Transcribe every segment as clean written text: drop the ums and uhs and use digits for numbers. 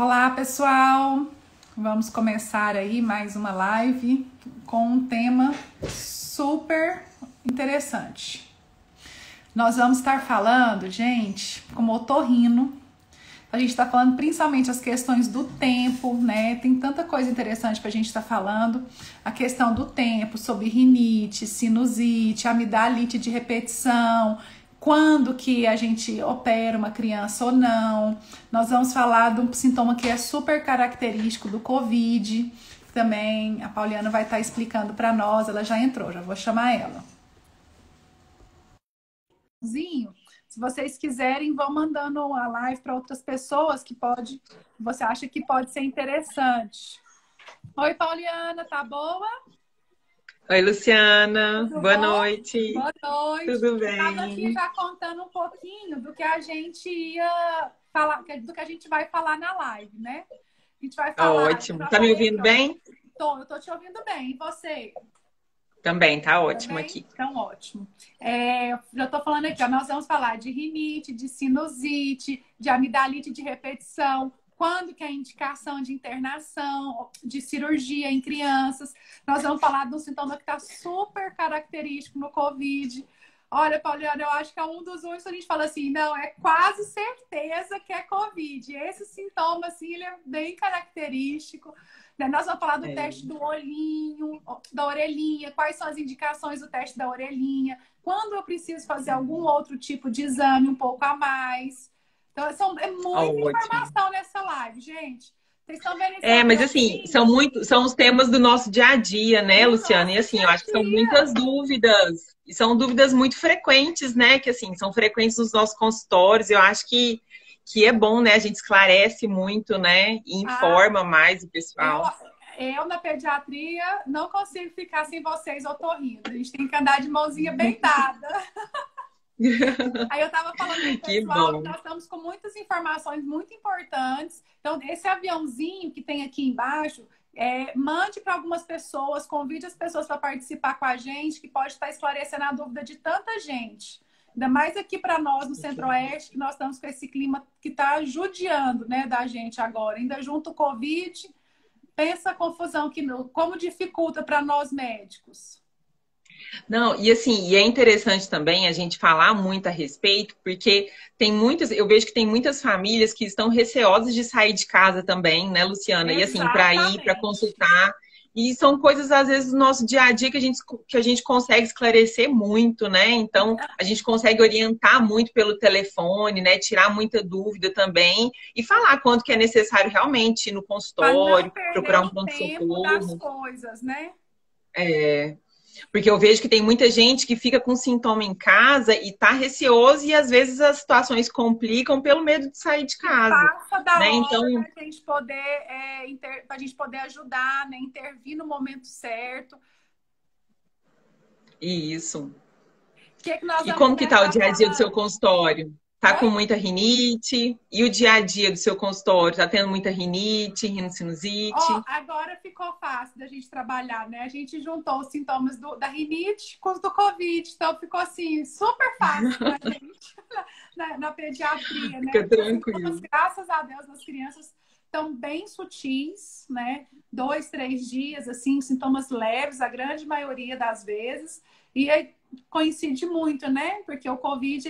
Olá, pessoal! Vamos começar aí mais uma live com um tema super interessante. Nós vamos estar falando, gente, como otorrino. A gente está falando principalmente as questões do tempo, né? Tem tanta coisa interessante para a gente estar falando. A questão do tempo, sobre rinite, sinusite, amidalite de repetição, quando que a gente opera uma criança ou não. Nós vamos falar de um sintoma que é super característico do Covid. Também a Pauliana vai estar explicando para nós. Ela já entrou, já vou chamar ela. Se vocês quiserem, vão mandando a live para outras pessoas que você acha que pode ser interessante. Oi, Pauliana, tá boa? Oi, Luciana. Tudo Boa bom? noite. Boa noite. Tudo Eu estava aqui bem? já contando um pouquinho do que a gente ia falar, do que a gente vai falar na live, né? A gente vai falar. Eu Ótimo. já Tá me falei aqui, ouvindo ó. bem? Eu tô te ouvindo bem. E você? Também, tá ótimo Também? aqui. Então, ótimo. Já estou falando aqui, ó, nós vamos falar de rinite, de sinusite, de amidalite de repetição, quando que é a indicação de internação, de cirurgia em crianças. Nós vamos falar de um sintoma que está super característico no Covid. Olha, Pauliana, eu acho que é um dos únicos que a gente fala assim, não, é quase certeza que é Covid. Esse sintoma, assim, ele é bem característico. Nós vamos falar do teste do olhinho, da orelhinha, quais são as indicações do teste da orelhinha, quando eu preciso fazer algum outro tipo de exame um pouco a mais. Então, é muita Ótimo. informação nessa live, gente. Vocês estão vendo esse Mas assim, aviãozinho? são os temas do nosso dia a dia, né, Do Luciana? E nosso assim, dia eu a acho que são dia. muitas dúvidas. E são dúvidas muito frequentes, né? Que assim, são frequentes nos nossos consultórios. Eu acho que é bom, né? A gente esclarece muito, né? E Ah, informa mais o eu, pessoal. eu na pediatria não consigo ficar sem vocês otorrindo. A gente tem que andar de mãozinha bem dada. Aí eu estava falando com o Que pessoal que bom. nós estamos com muitas informações muito importantes. Então, esse aviãozinho que tem aqui embaixo, mande para algumas pessoas, convide as pessoas para participar com a gente, que pode estar esclarecendo a dúvida de tanta gente. Ainda mais aqui para nós no Centro-Oeste, que nós estamos com esse clima que está judiando, né, da gente agora. Ainda junto o Covid, pensa a confusão, como dificulta para nós médicos. Não, e assim, e é interessante também a gente falar muito a respeito, porque eu vejo que tem muitas famílias que estão receosas de sair de casa também, né, Luciana? E assim, para ir, para Exatamente. consultar. E são coisas, às vezes, do nosso dia a dia que a gente consegue esclarecer muito, né? Então, a gente consegue orientar muito pelo telefone, né? Tirar muita dúvida também e falar quanto que é necessário realmente ir no Para não consultório, perder procurar um o tempo das pronto-socorro. coisas, né? Porque eu vejo que tem muita gente que fica com sintoma em casa e tá receoso e às vezes as situações complicam pelo medo de sair de E casa, passa da né? hora Então, para a gente poder, pra gente poder ajudar, né? Intervir no momento certo. O isso. que nós E vamos como que tá o começar dia a dia do seu falando? consultório? Tá Oi? com muita rinite? E o dia a dia do seu consultório? Tá tendo muita rinite, Ó, rinocinusite? agora ficou fácil da gente trabalhar, né? A gente juntou os sintomas da rinite com os do Covid, então ficou assim, super fácil pra gente na pediatria, né? Fica Porque os sintomas, tranquilo. graças a Deus, nas crianças estão bem sutis, né? 2, 3 dias, assim, sintomas leves, a grande maioria das vezes. E aí coincide muito, né? Porque o Covid,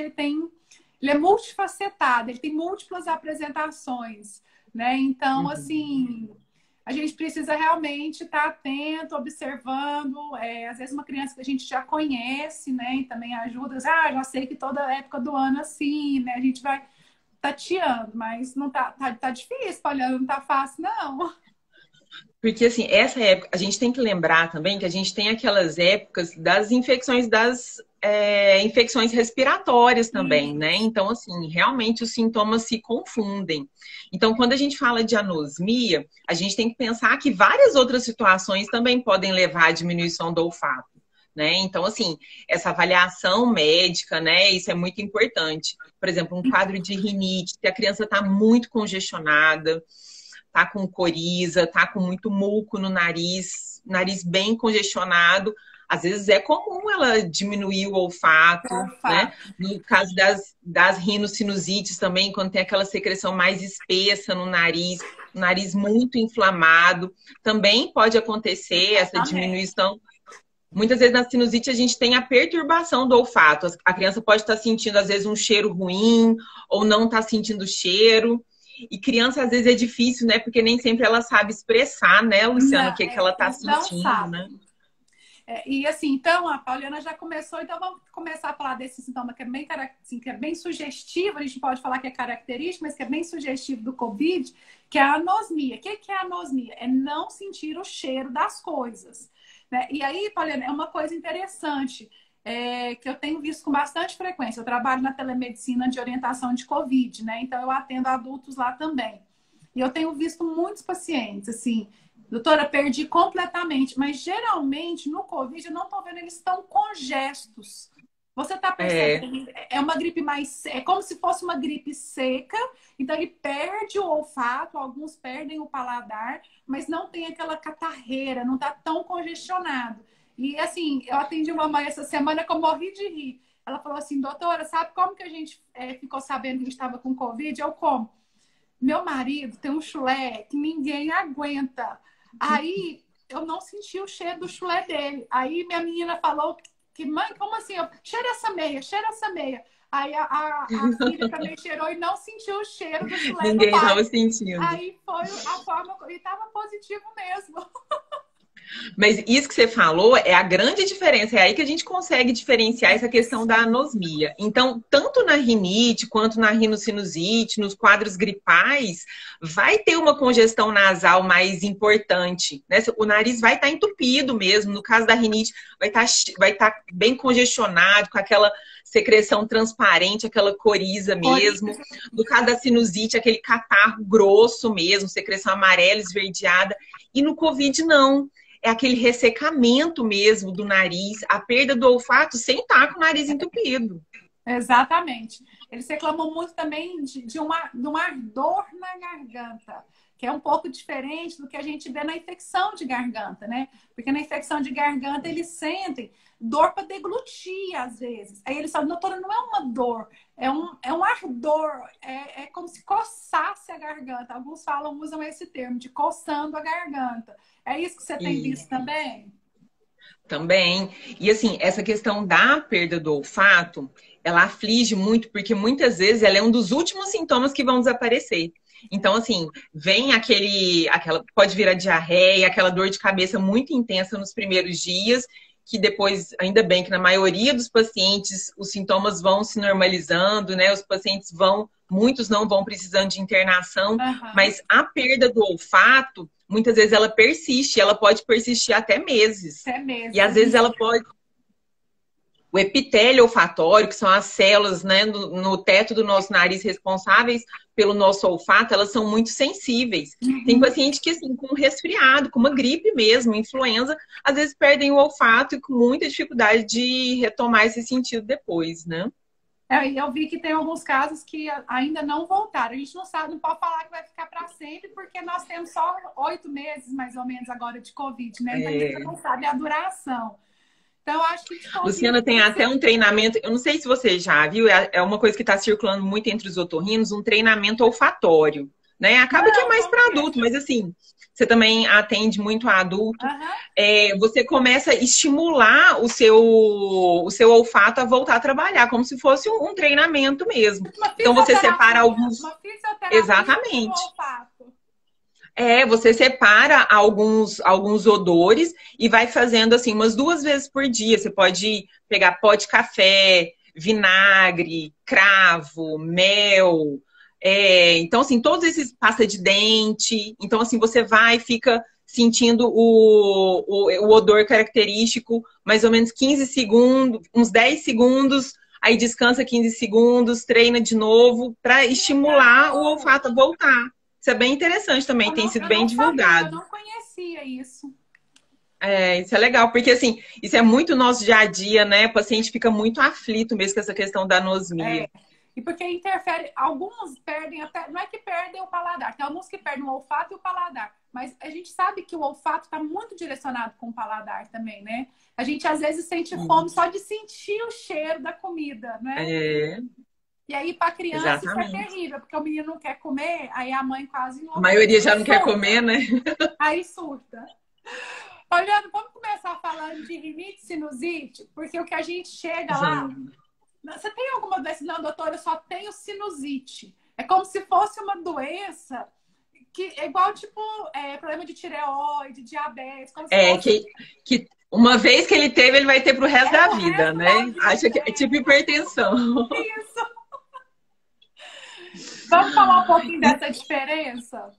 ele é multifacetado, ele tem múltiplas apresentações, né? Então, Uhum. assim, a gente precisa realmente estar atento, observando. Às vezes uma criança que a gente já conhece, né? E também ajuda. Já sei que toda época do ano é assim, né? A gente vai tateando, mas não tá difícil, olha, não tá fácil, não. Porque, assim, essa época, a gente tem que lembrar também que a gente tem aquelas épocas das infecções, infecções respiratórias também, né? Isso. Então, assim, realmente os sintomas se confundem. Então, quando a gente fala de anosmia, a gente tem que pensar que várias outras situações também podem levar à diminuição do olfato. Né? Então, assim, essa avaliação médica, né? Isso é muito importante. Por exemplo, um quadro de rinite, se a criança está muito congestionada, tá com coriza, tá com muito muco no nariz, nariz bem congestionado. Às vezes é comum ela diminuir o olfato, né? Olfato. No caso das rinossinusites também, quando tem aquela secreção mais espessa no nariz, nariz muito inflamado. Também pode acontecer essa Exatamente. diminuição. Muitas vezes na sinusite a gente tem a perturbação do olfato. A criança pode estar sentindo, às vezes, um cheiro ruim ou não está sentindo cheiro. E criança, às vezes, é difícil, né? Porque nem sempre ela sabe expressar, né, Luciana, o Não, que, que ela está eles não sentindo, né? sabem. E assim, então, a Pauliana já começou, então vamos começar a falar desse sintoma que é bem, assim, que é bem sugestivo, a gente pode falar que é característico, mas que é bem sugestivo do Covid, que é a anosmia. O que é a anosmia? É não sentir o cheiro das coisas. Né? E aí, Pauliana, é uma coisa interessante, que eu tenho visto com bastante frequência. Eu trabalho na telemedicina de orientação de Covid, né? Então eu atendo adultos lá também. E eu tenho visto muitos pacientes, assim, doutora, perdi completamente, mas geralmente no Covid eu não estou vendo, eles estão congestos. Você está É, percebendo? É uma gripe mais. É como se fosse uma gripe seca, então ele perde o olfato, alguns perdem o paladar, mas não tem aquela catarreira, não está tão congestionado. E assim, eu atendi uma mãe essa semana que eu morri de rir. Ela falou assim, doutora, sabe como que a gente ficou sabendo que a gente estava com Covid? Eu como? Meu marido tem um chulé que ninguém aguenta. Aí eu não senti o cheiro do chulé dele. Aí minha menina falou que, mãe, como assim? Eu, cheira essa meia, cheira essa meia. Aí a filha também cheirou e não sentiu o cheiro do chulé do ninguém estava pai. sentindo. Aí foi a forma. E estava positivo mesmo. Mas isso que você falou é a grande diferença. É aí que a gente consegue diferenciar essa questão da anosmia. Então, tanto na rinite quanto na rinocinusite, nos quadros gripais, vai ter uma congestão nasal mais importante, né? O nariz vai estar entupido mesmo. No caso da rinite, vai estar bem congestionado, com aquela secreção transparente, aquela coriza mesmo. No caso da sinusite, aquele catarro grosso mesmo, secreção amarela, esverdeada. E no Covid, não. É aquele ressecamento mesmo do nariz, a perda do olfato sem estar com o nariz entupido. Exatamente. Eles reclamam muito também de um ardor na garganta, que é um pouco diferente do que a gente vê na infecção de garganta, né? Porque na infecção de garganta eles sentem dor para deglutir, às vezes. Aí eles falam, doutora, não é uma dor, é um ardor, é como se coçasse a garganta. Alguns falam, usam esse termo, de coçando a garganta. É isso que você tem E visto também? também. E assim, essa questão da perda do olfato, ela aflige muito, porque muitas vezes ela é um dos últimos sintomas que vão desaparecer. Então, assim, vem pode vir a diarreia, aquela dor de cabeça muito intensa nos primeiros dias, que depois, ainda bem que na maioria dos pacientes os sintomas vão se normalizando, né? Os pacientes muitos não vão precisando de internação, Aham. mas a perda do olfato, muitas vezes ela persiste, ela pode persistir até meses. É E mesmo. às vezes ela pode. O epitélio olfatório, que são as células, né, no teto do nosso nariz responsáveis pelo nosso olfato, elas são muito sensíveis. Tem Uhum. paciente que, assim, com resfriado, com uma gripe mesmo, influenza, às vezes perdem o olfato e com muita dificuldade de retomar esse sentido depois, né? E eu vi que tem alguns casos que ainda não voltaram. A gente não sabe, não pode falar que vai ficar para sempre, porque nós temos só 8 meses, mais ou menos, agora de Covid, né? Então a gente É. não sabe a duração. Então, eu acho que de Covid Luciana tem tem que até ser. um treinamento, eu não sei se você já viu, é uma coisa que está circulando muito entre os otorrinos, um treinamento olfatório, né? Acaba que é Não, mais como para que é? adulto, mas assim, você também atende muito a adulto. Aham. Você começa a estimular o seu olfato a voltar a trabalhar, como se fosse um treinamento mesmo. Uma Então você separa fisioterapia. alguns. Uma fisioterapia no Exatamente. olfato. Você separa alguns odores e vai fazendo assim umas 2 vezes por dia. Você pode pegar pó de café, vinagre, cravo, mel. Então, assim, todos esses pasta de dente. Então, assim, você vai e fica sentindo o odor característico, mais ou menos 15 segundos, uns 10 segundos, aí descansa 15 segundos, treina de novo para Que estimular o legal! olfato a voltar. Isso é bem interessante também, tem sido Eu bem não sabia, eu divulgado. não conhecia isso. Isso é legal, porque assim, isso é muito nosso dia a dia, né? O paciente fica muito aflito mesmo com essa questão da anosmia. É. E porque interfere, alguns perdem até, não é que perdem o paladar, tem alguns que perdem o olfato e o paladar, mas a gente sabe que o olfato está muito direcionado com o paladar também, né? A gente às vezes sente fome só de sentir o cheiro da comida, né? É, E aí, para criança, isso é Exatamente. terrível, porque o menino não quer comer, aí a mãe quase A enlouquece. maioria já Aí não quer surta. comer, né? Aí surta. Olhando, vamos começar falando de rinite, sinusite, porque o que a gente chega lá. Vamos. Você tem alguma doença? Não, doutora, eu só tenho sinusite. É como se fosse uma doença que é igual, tipo, problema de tireoide, diabetes, como se É, fosse. que uma vez que ele teve, ele vai ter pro resto É da pro vida, resto né? da Acha que vida. é tipo hipertensão. Isso. Vamos falar um pouquinho dessa diferença?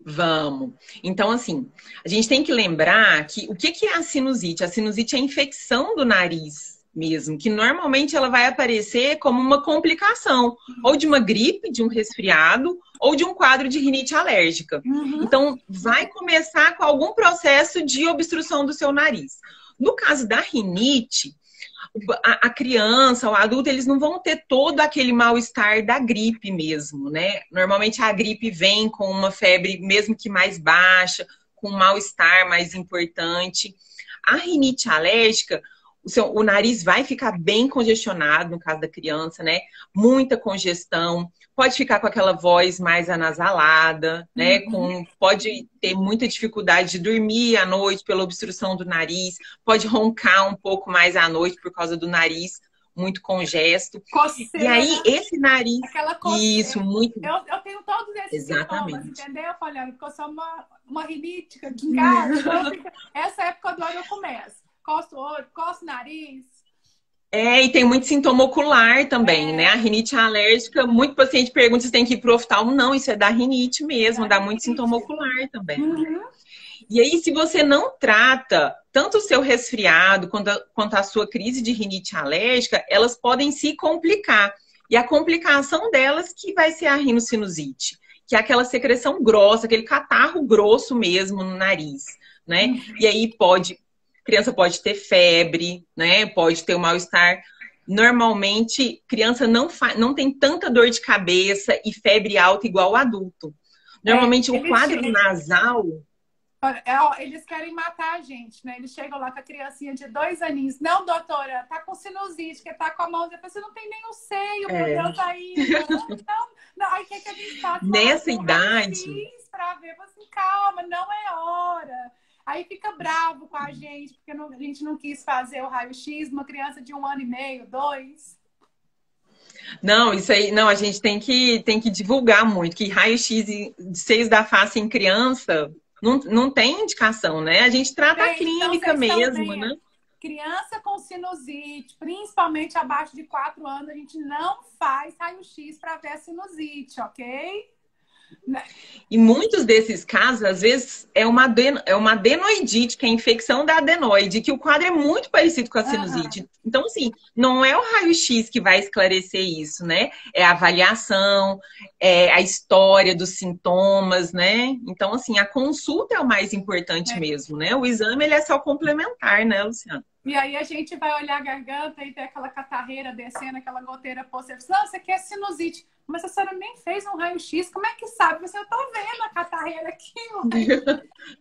Vamos. Então, assim, a gente tem que lembrar que o que é a sinusite? A sinusite é a infecção do nariz mesmo, que normalmente ela vai aparecer como uma complicação, ou de uma gripe, de um resfriado, ou de um quadro de rinite alérgica. Uhum. Então, vai começar com algum processo de obstrução do seu nariz. No caso da rinite, a criança, o adulto, eles não vão ter todo aquele mal-estar da gripe mesmo, né? Normalmente a gripe vem com uma febre, mesmo que mais baixa, com um mal-estar mais importante. A rinite alérgica, o nariz vai ficar bem congestionado, no caso da criança, né? Muita congestão, pode ficar com aquela voz mais anasalada, né? Pode ter muita dificuldade de dormir à noite pela obstrução do nariz, pode roncar um pouco mais à noite por causa do nariz muito congesto. Coceira. E aí, esse nariz. Aquela coceira. Isso, muito. Eu tenho todos esses sintomas, Exatamente. entendeu, Poliana? Porque eu sou uma rinítica aqui em casa. Então, essa época do ano eu começo. Coço o olho, coço o nariz. É, e tem muito sintoma ocular também, né? A rinite alérgica, muito paciente pergunta se tem que ir pro oftalmo. Não, isso é da rinite mesmo, dá muito sintoma ocular também. E aí, se você não trata tanto o seu resfriado quanto a sua crise de rinite alérgica, elas podem se complicar. E a complicação delas que vai ser a rinocinusite, que é aquela secreção grossa, aquele catarro grosso mesmo no nariz, né? E aí a criança pode ter febre, né? Pode ter um mal-estar. Normalmente, criança não tem tanta dor de cabeça e febre alta igual o adulto. Normalmente, o quadro nasal... Eles querem matar a gente, né? Eles chegam lá com a criancinha de 2 aninhos. Não, doutora, tá com sinusite, que tá com a mão. Você não tem nem o seio, meu Deus, ainda. Não. Aí o que a gente faz? Nessa idade... Pra ver, assim, calma, não é hora. Aí fica bravo com a gente, porque a gente não quis fazer o raio-x, uma criança de 1 ano e meio, 2. Não, isso aí, não, a gente tem que divulgar muito, que raio-x de seios da face em criança não tem indicação, né? A gente trata a clínica então, mesmo, né? Criança com sinusite, principalmente abaixo de 4 anos, a gente não faz raio-x para ver a sinusite, ok? E muitos desses casos, às vezes, é uma adenoidite, que é a infecção da adenoide, que o quadro é muito parecido com a sinusite. Então, assim, não é o raio-x que vai esclarecer isso, né? É a avaliação, é a história dos sintomas, né? Então, assim, a consulta é o mais importante mesmo, né? O exame, ele é só complementar, né, Luciana? E aí a gente vai olhar a garganta e ter aquela catarreira descendo, aquela goteira possível. Não, você quer sinusite. Mas a senhora nem fez um raio-x, como é que sabe? Eu tô vendo a catarreira aqui.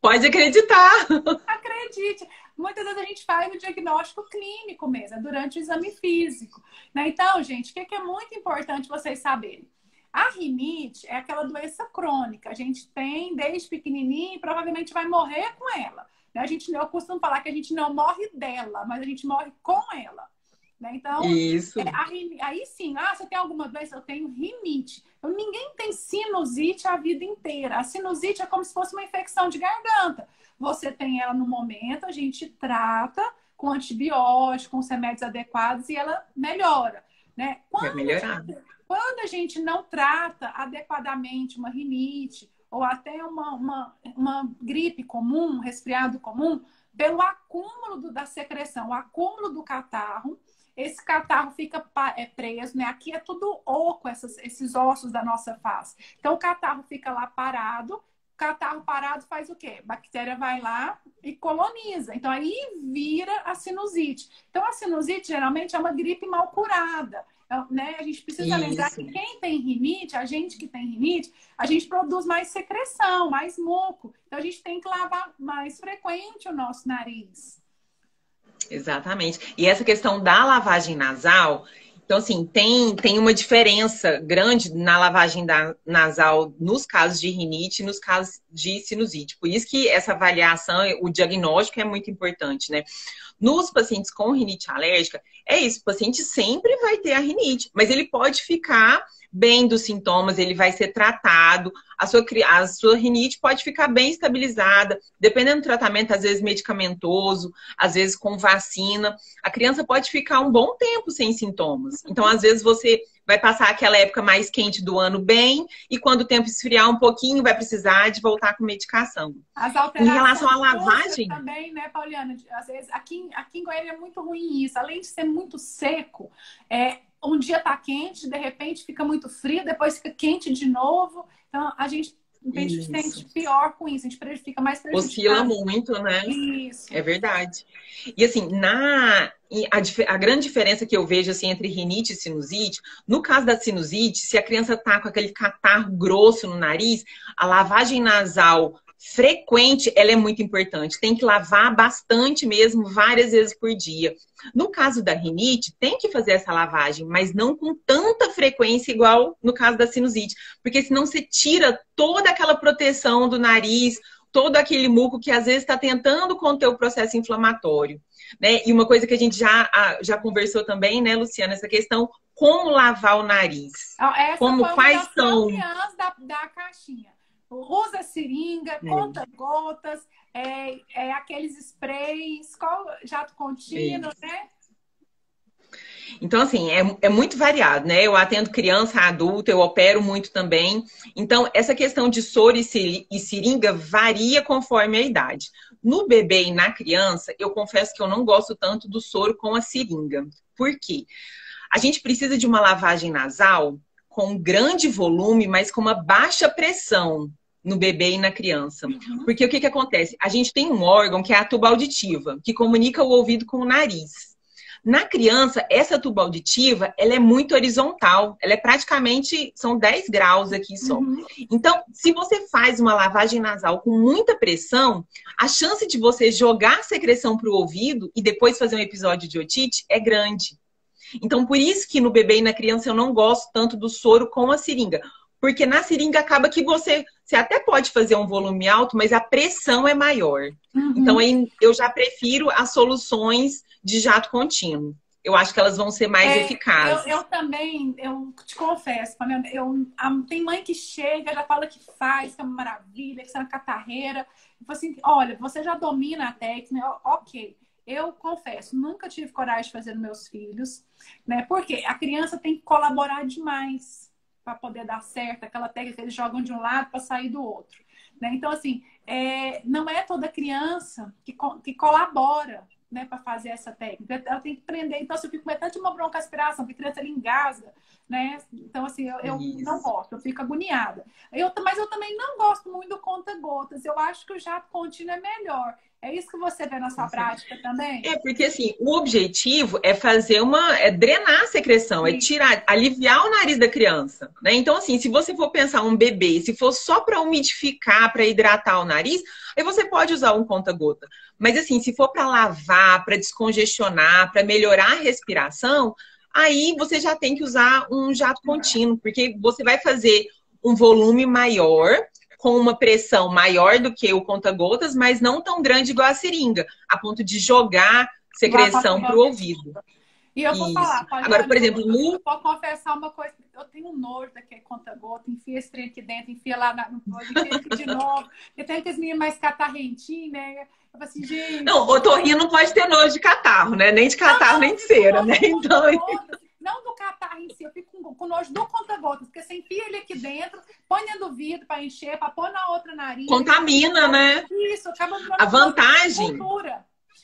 Pode acreditar. Acredite. Muitas vezes a gente faz o diagnóstico clínico mesmo, durante o exame físico. Né? Então, gente, o que é muito importante vocês saberem? A rinite é aquela doença crônica. A gente tem desde pequenininho e provavelmente vai morrer com ela. Eu costumo falar que a gente não morre dela, mas a gente morre com ela. Né? Então, isso. Aí sim, você tem alguma doença? Eu tenho rinite. Ninguém tem sinusite a vida inteira. A sinusite é como se fosse uma infecção de garganta. Você tem ela no momento, a gente trata com antibiótico, com os remédios adequados e ela melhora. Né? Quando a gente não trata adequadamente uma rinite ou até uma gripe comum, um resfriado comum, pelo acúmulo da secreção, o acúmulo do catarro, esse catarro fica preso, né? Aqui é tudo oco, esses ossos da nossa face. Então, o catarro fica lá parado. O catarro parado faz o quê? A bactéria vai lá e coloniza. Então, aí vira a sinusite. Então, a sinusite, geralmente, é uma gripe mal curada. Né? A gente precisa lembrar que quem tem rinite, a gente que tem rinite, a gente produz mais secreção, mais muco. Então, a gente tem que lavar mais frequente o nosso nariz. Exatamente. E essa questão da lavagem nasal, Então, assim, tem uma diferença grande na lavagem nasal nos casos de rinite e nos casos de sinusite. Por isso que essa avaliação, o diagnóstico é muito importante, né? Nos pacientes com rinite alérgica, é isso, o paciente sempre vai ter a rinite, mas ele pode ficar bem dos sintomas, ele vai ser tratado, a sua rinite pode ficar bem estabilizada, dependendo do tratamento, às vezes medicamentoso, às vezes com vacina. A criança pode ficar um bom tempo sem sintomas. Então, às vezes, você vai passar aquela época mais quente do ano bem, e quando o tempo esfriar um pouquinho, vai precisar de voltar com medicação. As Em relação à lavagem também, né, Pauliana? Às vezes, aqui em Goiânia é muito ruim isso. Além de ser muito seco, um dia tá quente, de repente fica muito frio, depois fica quente de novo. Então, a gente sente pior com isso, a gente fica mais prejudicado. Oscila muito, né? Isso. É verdade. E assim, a grande diferença que eu vejo assim, entre rinite e sinusite, no caso da sinusite, se a criança tá com aquele catarro grosso no nariz, a lavagem nasal frequente, ela é muito importante. Tem que lavar bastante mesmo, várias vezes por dia. No caso da rinite, tem que fazer essa lavagem, mas não com tanta frequência igual no caso da sinusite. Porque senão você tira toda aquela proteção do nariz, todo aquele muco que às vezes está tentando conter o processo inflamatório. Né? E uma coisa que a gente já conversou também, né, Luciana, essa questão, como lavar o nariz. Quais são da caixinha. Usa seringa, conta gotas, aqueles sprays, jato contínuo, né? Então, assim, é muito variado, né? Eu atendo criança, adulta, eu opero muito também. Então, essa questão de soro e seringa varia conforme a idade. No bebê e na criança, eu confesso que eu não gosto tanto do soro com a seringa. Por quê? A gente precisa de uma lavagem nasal com grande volume, mas com uma baixa pressão no bebê e na criança. Porque o que acontece? A gente tem um órgão que é a tuba auditiva, que comunica o ouvido com o nariz. Na criança, essa tuba auditiva, ela é muito horizontal. Ela é praticamente, são 10 graus aqui só. Então, se você faz uma lavagem nasal com muita pressão, a chance de você jogar a secreção para o ouvido e depois fazer um episódio de otite é grande. Então, por isso que no bebê e na criança eu não gosto tanto do soro com a seringa. Porque na seringa acaba que você até pode fazer um volume alto, mas a pressão é maior. Então, aí eu já prefiro as soluções de jato contínuo. Eu acho que elas vão ser mais eficazes. Eu também, eu te confesso, tem mãe que chega, já fala que faz, que é uma maravilha, que isso é uma catarreira. Eu falo assim, olha, você já domina a técnica, ok. Eu confesso, nunca tive coragem de fazer nos meus filhos, né? Porque a criança tem que colaborar demais para poder dar certo, aquela técnica que eles jogam de um lado para sair do outro. Né? Então, assim, não é toda criança que colabora, né, para fazer essa técnica. Ela tem que aprender. Então, se eu fico com tanto de uma broncoaspiração, porque a criança ela engasga, né? Então, assim, eu não gosto, eu fico agoniada. Mas eu também não gosto muito do conta-gotas. Eu acho que o jato contínuo é melhor. É isso que você vê na sua prática também? Porque assim, o objetivo é fazer drenar a secreção, aliviar o nariz da criança, né? Então, assim, se você for pensar um bebê, se for só para umidificar, para hidratar o nariz, aí você pode usar um conta-gota. Mas assim, se for para lavar, para descongestionar, para melhorar a respiração, aí você já tem que usar um jato contínuo, porque você vai fazer um volume maior, com uma pressão maior do que o conta-gotas, mas não tão grande igual a seringa, a ponto de jogar secreção para o ouvido. E eu vou falar, agora, por exemplo, vou confessar uma coisa, eu tenho um nojo daquele conta-gota, enfia esse trem aqui dentro, enfia lá no enfia aqui de novo, e tem aqueles meninos mais catarrentinhos, né? Eu falo assim, gente... Não, otorrino não pode ter nojo de catarro, né? Nem de catarro, nem de cera, né? Então... Não do catarro em si, eu fico com nojo do conta-gotas, porque você enfia ele aqui dentro, põe dentro do vidro para encher, para pôr na outra nariz. Contamina, né? Isso, acaba a vantagem.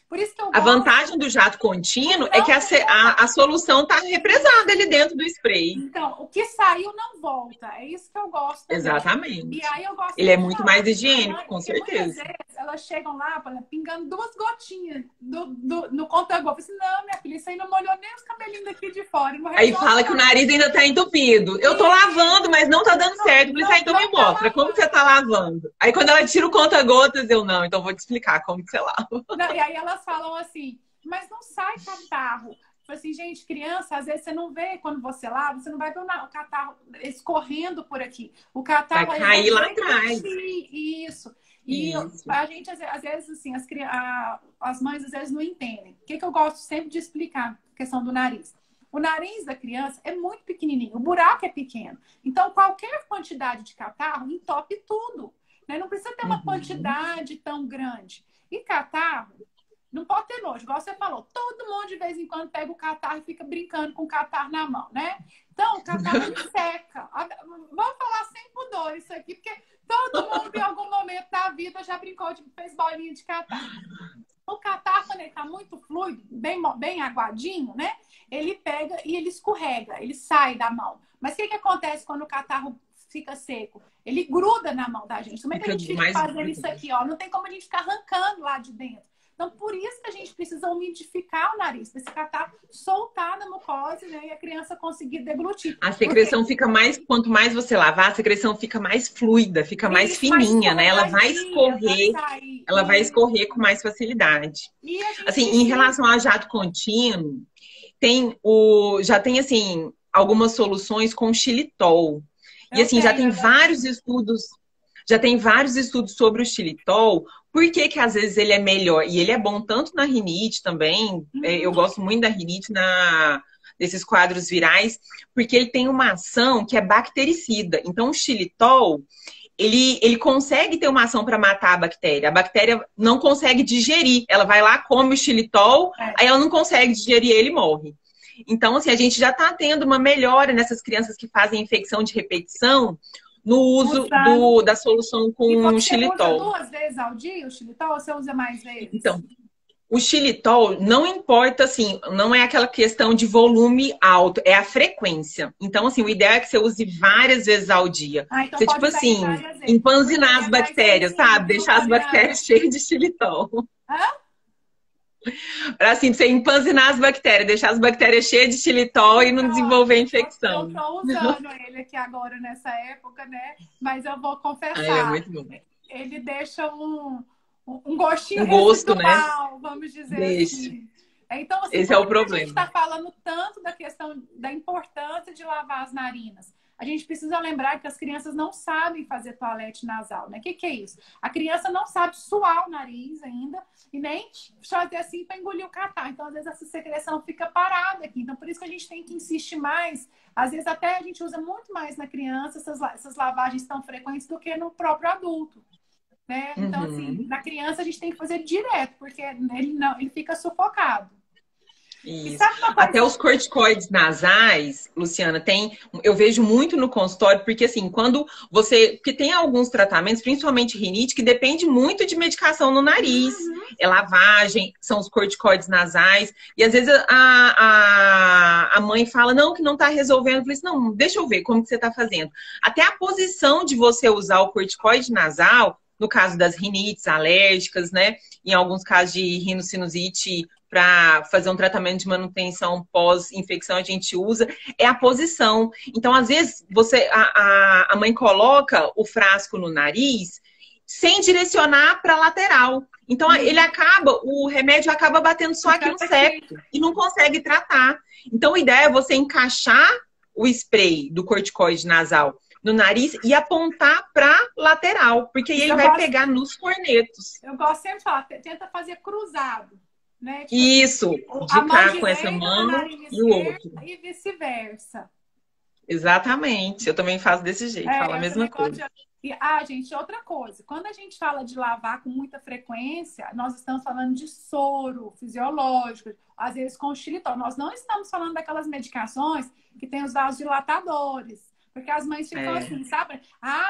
Por isso que eu a vantagem do jato contínuo é que a solução está represada ali dentro do spray. Então, o que saiu não volta. É isso que eu gosto também. Exatamente. E aí eu gosto Ele é muito mais higiênico, com certeza. Muitas vezes elas chegam lá, pingando 2 gotinhas no conta-gota. Assim, não, minha filha, isso aí não molhou nem os cabelinhos daqui de fora. Aí fala que o nariz ainda tá entupido. Eu tô lavando, mas não tá dando certo. Por isso aí, então me mostra como você tá lavando. Aí quando ela tira o conta-gotas, eu não. Então vou te explicar como que você lava. Não, e aí elas falam assim, mas não sai catarro. Falei assim, gente, criança, às vezes você não vê quando você lava, você não vai ver o catarro escorrendo por aqui. O catarro Vai aí vai cair lá atrás. deglutir, isso. E Isso. a gente, às vezes, assim, as mães às vezes não entendem. O que eu gosto sempre de explicar? A questão do nariz. O nariz da criança é muito pequenininho, o buraco é pequeno. Então, qualquer quantidade de catarro entope tudo. Né? Não precisa ter uma quantidade tão grande. E catarro, não pode ter nojo, igual você falou. Todo mundo de vez em quando pega o catarro e fica brincando com o catarro na mão, né? Então, o catarro ele seca. Vamos falar sem pudor isso aqui, porque todo mundo em algum momento da vida já brincou, fez bolinha de catarro. O catarro, quando ele tá muito fluido, bem aguadinho, né? Ele pega e ele escorrega, ele sai da mão. Mas o que acontece quando o catarro fica seco? Ele gruda na mão da gente. Como é que a gente fica fazendo isso aqui, ó? Não tem como a gente ficar arrancando lá de dentro. Então, por isso que a gente precisa umidificar o nariz, para esse catarro soltar na mucosa, né, e a criança conseguir deglutir. A secreção fica mais, quanto mais você lavar, a secreção fica mais fluida, fica mais fininha, né? Ela vai escorrer com mais facilidade. Assim, em relação a jato contínuo, já tem assim algumas soluções com xilitol. E assim, já tem vários estudos sobre o xilitol. Por que que às vezes ele é melhor? E ele é bom tanto na rinite também. Eu gosto muito da rinite desses quadros virais, porque ele tem uma ação que é bactericida. Então, o xilitol, ele consegue ter uma ação para matar a bactéria. A bactéria não consegue digerir. Ela vai lá, come o xilitol, aí ela não consegue digerir ele e morre. Então, assim, a gente já está tendo uma melhora nessas crianças que fazem infecção de repetição, no uso da solução com xilitol. Você usa 2 vezes ao dia o xilitol ou você usa mais vezes? Então, o xilitol não importa, assim, não é aquela questão de volume alto, é a frequência. Então, assim, o ideal é que você use várias vezes ao dia. Então você, tipo assim, empanzinar as bactérias, sabe? Deixar as bactérias cheias de xilitol. Para assim, você empanzinar as bactérias, deixar as bactérias cheias de xilitol e não desenvolver infecção. Eu estou usando ele aqui agora nessa época, né? Mas eu vou confessar. É muito bom. Ele deixa um gostinho gosto, residual, né? Vamos dizer Deixa. assim. Então, assim, esse é o problema. A gente está falando tanto da questão da importância de lavar as narinas. A gente precisa lembrar que as crianças não sabem fazer toalete nasal, né? O que é isso? A criança não sabe suar o nariz ainda e nem fazer assim para engolir o catarro. Então, às vezes, essa secreção fica parada aqui. Então, por isso que a gente tem que insistir mais. Às vezes, até a gente usa muito mais na criança essas lavagens tão frequentes do que no próprio adulto. Né? Então, assim, na criança a gente tem que fazer direto, porque ele fica sufocado. Isso. Até os corticoides nasais, Luciana, eu vejo muito no consultório, porque assim, porque tem alguns tratamentos, principalmente rinite, que depende muito de medicação no nariz, é lavagem, são os corticoides nasais, e às vezes a mãe fala, não, que não tá resolvendo, eu falei assim, não, deixa eu ver como que você tá fazendo. Até a posição de você usar o corticoide nasal, no caso das rinites alérgicas, né, em alguns casos de rinocinusite, para fazer um tratamento de manutenção pós-infecção, a gente usa, é a posição. Então, às vezes, a mãe coloca o frasco no nariz sem direcionar para a lateral. Então, o remédio acaba batendo só aqui no septo e não consegue tratar. Então, a ideia é você encaixar o spray do corticoide nasal no nariz e apontar para lateral, porque aí ele vai pegar nos cornetos. Eu gosto sempre de falar, tenta fazer cruzado. Né? Tipo, isso, de cá com essa mão e o outro. E vice-versa. Exatamente, eu também faço desse jeito, falo a mesma coisa. Gente, outra coisa, quando a gente fala de lavar com muita frequência, nós estamos falando de soro fisiológico, às vezes com xilitol. Nós não estamos falando daquelas medicações que tem os vasodilatadores. Porque as mães ficam assim, sabe?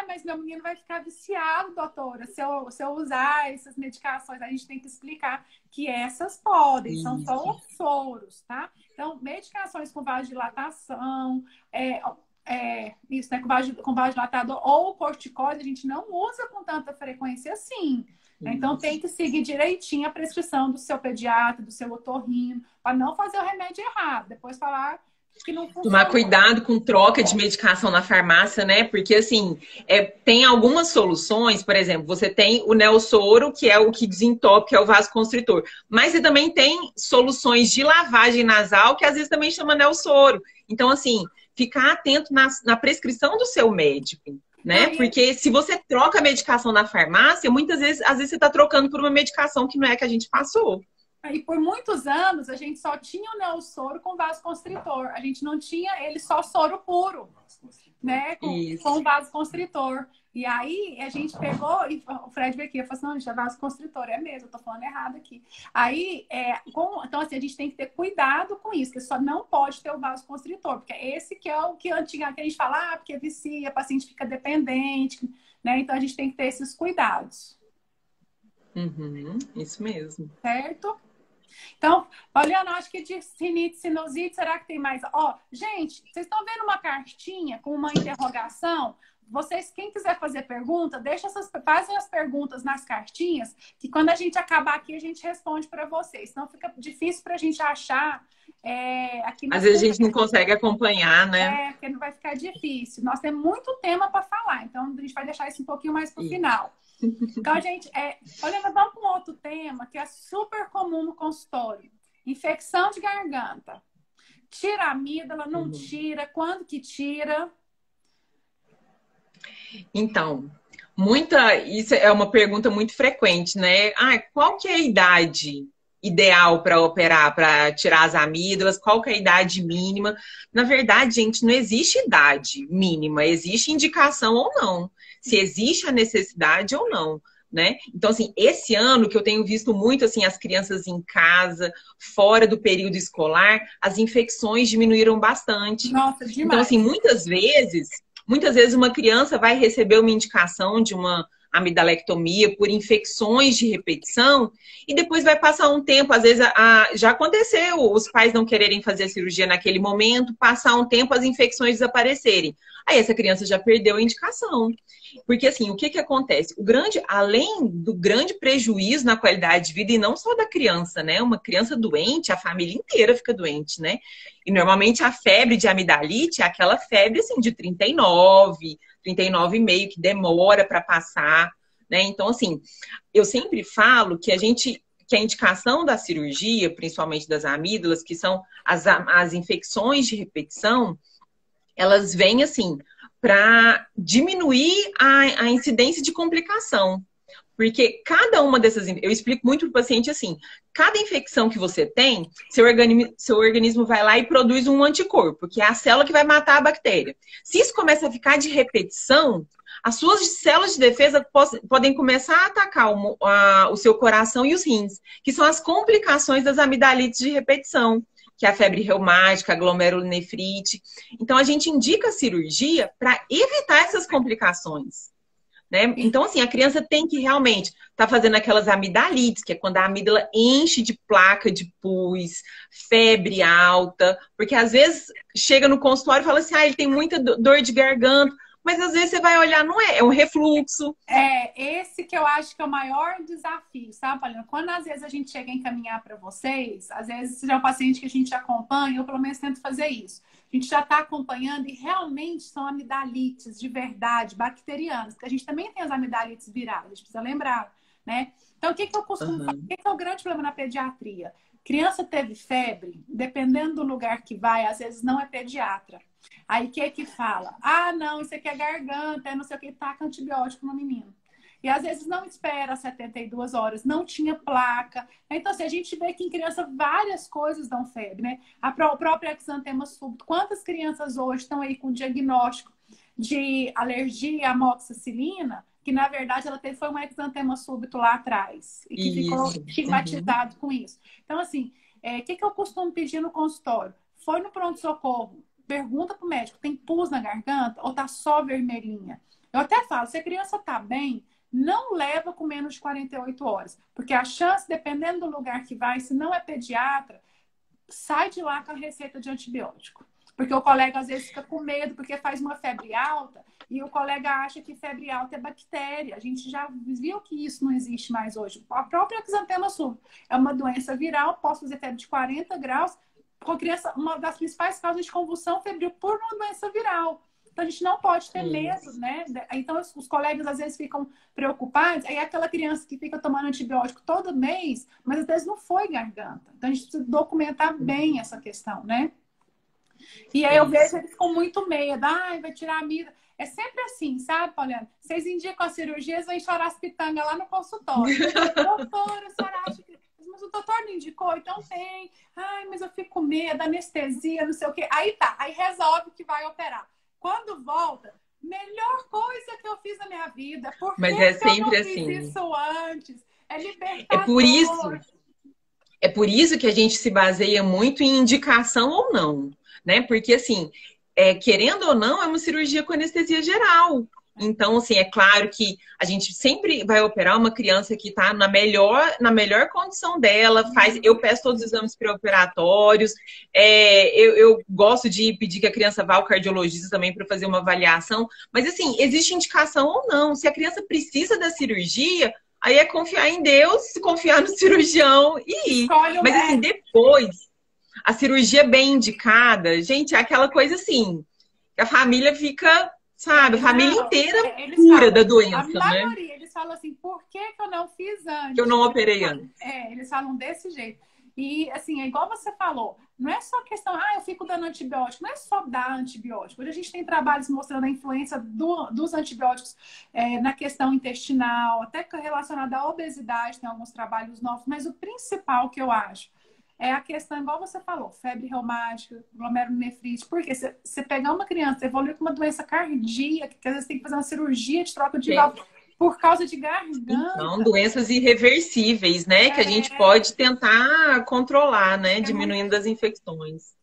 Mas meu menino vai ficar viciado, doutora, se eu usar essas medicações. A gente tem que explicar que essas podem, são só os soros, tá? Então, medicações com vasodilatação, isso, né? Com vasodilatador ou corticoide, a gente não usa com tanta frequência assim. Então, tem que seguir direitinho a prescrição do seu pediatra, do seu otorrino, para não fazer o remédio errado. Depois falar que não Tomar funcionou. cuidado com troca de medicação na farmácia, né? Porque, assim, tem algumas soluções, por exemplo, você tem o Neosoro, que é o que desentope, que é o vasoconstritor. Mas você também tem soluções de lavagem nasal, que às vezes também chama Neosoro. Então, assim, ficar atento na prescrição do seu médico, Não, né? Porque se você troca a medicação na farmácia, muitas vezes, às vezes você está trocando por uma medicação que não é que a gente passou. e por muitos anos a gente só tinha o neossoro com vasoconstritor. A gente não tinha ele só soro puro, né? Com Isso. vasoconstritor. E aí a gente pegou e o Fred veio aqui e falou assim: não, gente, é vasoconstritor, é mesmo, eu tô falando errado aqui. Aí, então assim, a gente tem que ter cuidado com isso, que só não pode ter o vasoconstritor, porque é esse que é o que antigamente a gente fala, porque vicia, o paciente fica dependente, né? Então a gente tem que ter esses cuidados, Uhum, isso mesmo. certo? Então, Poliana, acho que de rinite, sinusite, será que tem mais? Ó, gente, vocês estão vendo uma cartinha com uma interrogação? Vocês, quem quiser fazer pergunta, fazem as perguntas nas cartinhas, que quando a gente acabar aqui, a gente responde para vocês. Senão fica difícil para a gente achar aqui Às nas vezes a gente não consegue acompanhar, né? porque não vai ficar difícil. Nós temos muito tema para falar, então a gente vai deixar isso um pouquinho mais para o Isso. final. Então, gente, olha, vamos para um outro tema que é super comum no consultório. Infecção de garganta. Tira a amígdala, não Uhum. tira? Quando que tira? Então, isso é uma pergunta muito frequente, né? Qual que é a idade ideal para operar, para tirar as amígdalas? Qual que é a idade mínima? Na verdade, gente, não existe idade mínima, existe indicação ou não, se existe a necessidade ou não. Né? Então, assim, esse ano que eu tenho visto muito assim, as crianças em casa, fora do período escolar, as infecções diminuíram bastante. Nossa, Então, assim, demais. muitas vezes uma criança vai receber uma indicação de uma amidalectomia por infecções de repetição e depois vai passar um tempo, às vezes já aconteceu, os pais não quererem fazer a cirurgia naquele momento, passar um tempo as infecções desaparecerem. Aí essa criança já perdeu a indicação. Porque assim, o que que acontece? Além do grande prejuízo na qualidade de vida, e não só da criança, né? Uma criança doente, a família inteira fica doente, né? E normalmente a febre de amidalite é aquela febre assim de 39, 39,5 que demora para passar, né? Então assim, eu sempre falo que a indicação da cirurgia, principalmente das amígdalas, que são as infecções de repetição, elas vêm assim para diminuir a incidência de complicação. Porque cada uma dessas. Eu explico muito para o paciente assim: cada infecção que você tem, seu organismo vai lá e produz um anticorpo, que é a célula que vai matar a bactéria. Se isso começa a ficar de repetição, as suas células de defesa podem começar a atacar o seu coração e os rins, que são as complicações das amidalites de repetição, que é a febre reumática, a glomerulonefrite. Então, a gente indica a cirurgia para evitar essas complicações. Né? Então, assim, a criança tem que realmente estar fazendo aquelas amidalites, que é quando a amígdala enche de placa de pus, febre alta, porque às vezes chega no consultório e fala assim, ele tem muita dor de garganta, mas às vezes você vai olhar, não é um refluxo. Esse que eu acho que é o maior desafio, sabe, Paulina? Quando às vezes a gente chega a encaminhar para vocês, às vezes se é um paciente que a gente acompanha, eu pelo menos tento fazer isso. A gente já está acompanhando e realmente são amidalites de verdade, bacterianas, porque a gente também tem as amidalites virais, a gente precisa lembrar, né? Então, o que eu costumo fazer? O que é o grande problema na pediatria? Criança teve febre, dependendo do lugar que vai, às vezes não é pediatra. Aí o que fala? Não, isso aqui é garganta, não sei o que, taca antibiótico no menino. E às vezes não espera 72 horas, não tinha placa. Então, assim, a gente vê que em criança várias coisas dão febre, né? O próprio exantema súbito. Quantas crianças hoje estão aí com diagnóstico de alergia à amoxicilina, que na verdade ela foi um exantema súbito lá atrás e que ficou estigmatizado com isso. Então, assim, o que eu costumo pedir no consultório? Foi no pronto-socorro, pergunta pro médico, tem pus na garganta ou tá só vermelhinha? Eu até falo, se a criança tá bem, não leva com menos de 48 horas. Porque a chance, dependendo do lugar que vai, se não é pediatra, sai de lá com a receita de antibiótico. Porque o colega às vezes fica com medo, porque faz uma febre alta e o colega acha que febre alta é bactéria. A gente já viu que isso não existe mais hoje. A própria exantema súbito é uma doença viral, posso fazer febre de 40 graus, com a criança, uma das principais causas de convulsão febril por uma doença viral. Então, a gente não pode ter medo, né? Então, os colegas às vezes ficam preocupados. Aí, é aquela criança que fica tomando antibiótico todo mês, mas às vezes não foi garganta. Então, a gente precisa documentar bem essa questão, né? E aí, eu vejo eles com muito medo. Ai, vai tirar a mira. É sempre assim, sabe, Pauliana? Vocês indicam a cirurgia, eles vão chorar as pitangas lá no consultório. Doutora, a senhora acha que... Mas o doutor não indicou, então tem. Ai, mas eu fico com medo, anestesia, não sei o quê. Aí tá, aí resolve que vai operar. Quando volta, melhor coisa que eu fiz na minha vida. Por que Mas é que eu não sempre fiz assim. isso antes? É É por isso, libertador. é por isso que a gente se baseia muito em indicação ou não, né? Porque assim, querendo ou não, é uma cirurgia com anestesia geral. Então, assim, é claro que a gente sempre vai operar uma criança que está na melhor condição dela, eu peço todos os exames pré-operatórios, eu gosto de pedir que a criança vá ao cardiologista também para fazer uma avaliação, mas assim, existe indicação ou não. Se a criança precisa da cirurgia, aí é confiar em Deus, confiar no cirurgião e ir. Escolhe o Mas assim, médico. depois, a cirurgia bem indicada, gente, é aquela coisa assim, que a família fica... Sabe, a família Não, inteira eles cura falam, da a doença, né? maioria, eles falam assim, por que que eu não fiz Que eu antes? não operei antes. Eles falam desse jeito. E, assim, é igual você falou, não é só questão, eu fico dando antibiótico, não é só dar antibiótico. Hoje a gente tem trabalhos mostrando a influência dos antibióticos na questão intestinal, até relacionada à obesidade, tem alguns trabalhos novos, mas o principal que eu acho é a questão, igual você falou, febre reumática, glomerulonefrite. Porque você pegar uma criança, evoluir com uma doença cardíaca, que às vezes tem que fazer uma cirurgia de troca de válvula por causa de garganta. São doenças irreversíveis, né? Que a gente pode tentar controlar, né? Diminuindo as infecções.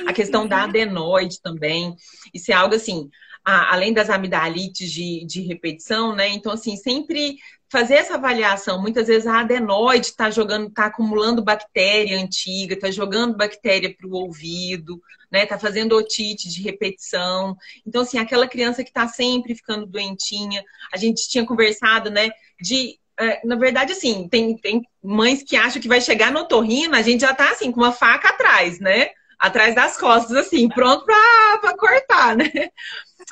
A questão da adenoide também. Isso é algo assim, além das amidalites de repetição, né? Então, assim, sempre fazer essa avaliação. Muitas vezes a adenoide está acumulando bactéria antiga, está jogando bactéria para o ouvido, né? Está fazendo otite de repetição. Então, assim, aquela criança que está sempre ficando doentinha. A gente tinha conversado, né? Na verdade, assim, tem mães que acham que vai chegar no otorrino, a gente já tá assim, com uma faca atrás, né? Atrás das costas, assim, pronto pra cortar, né?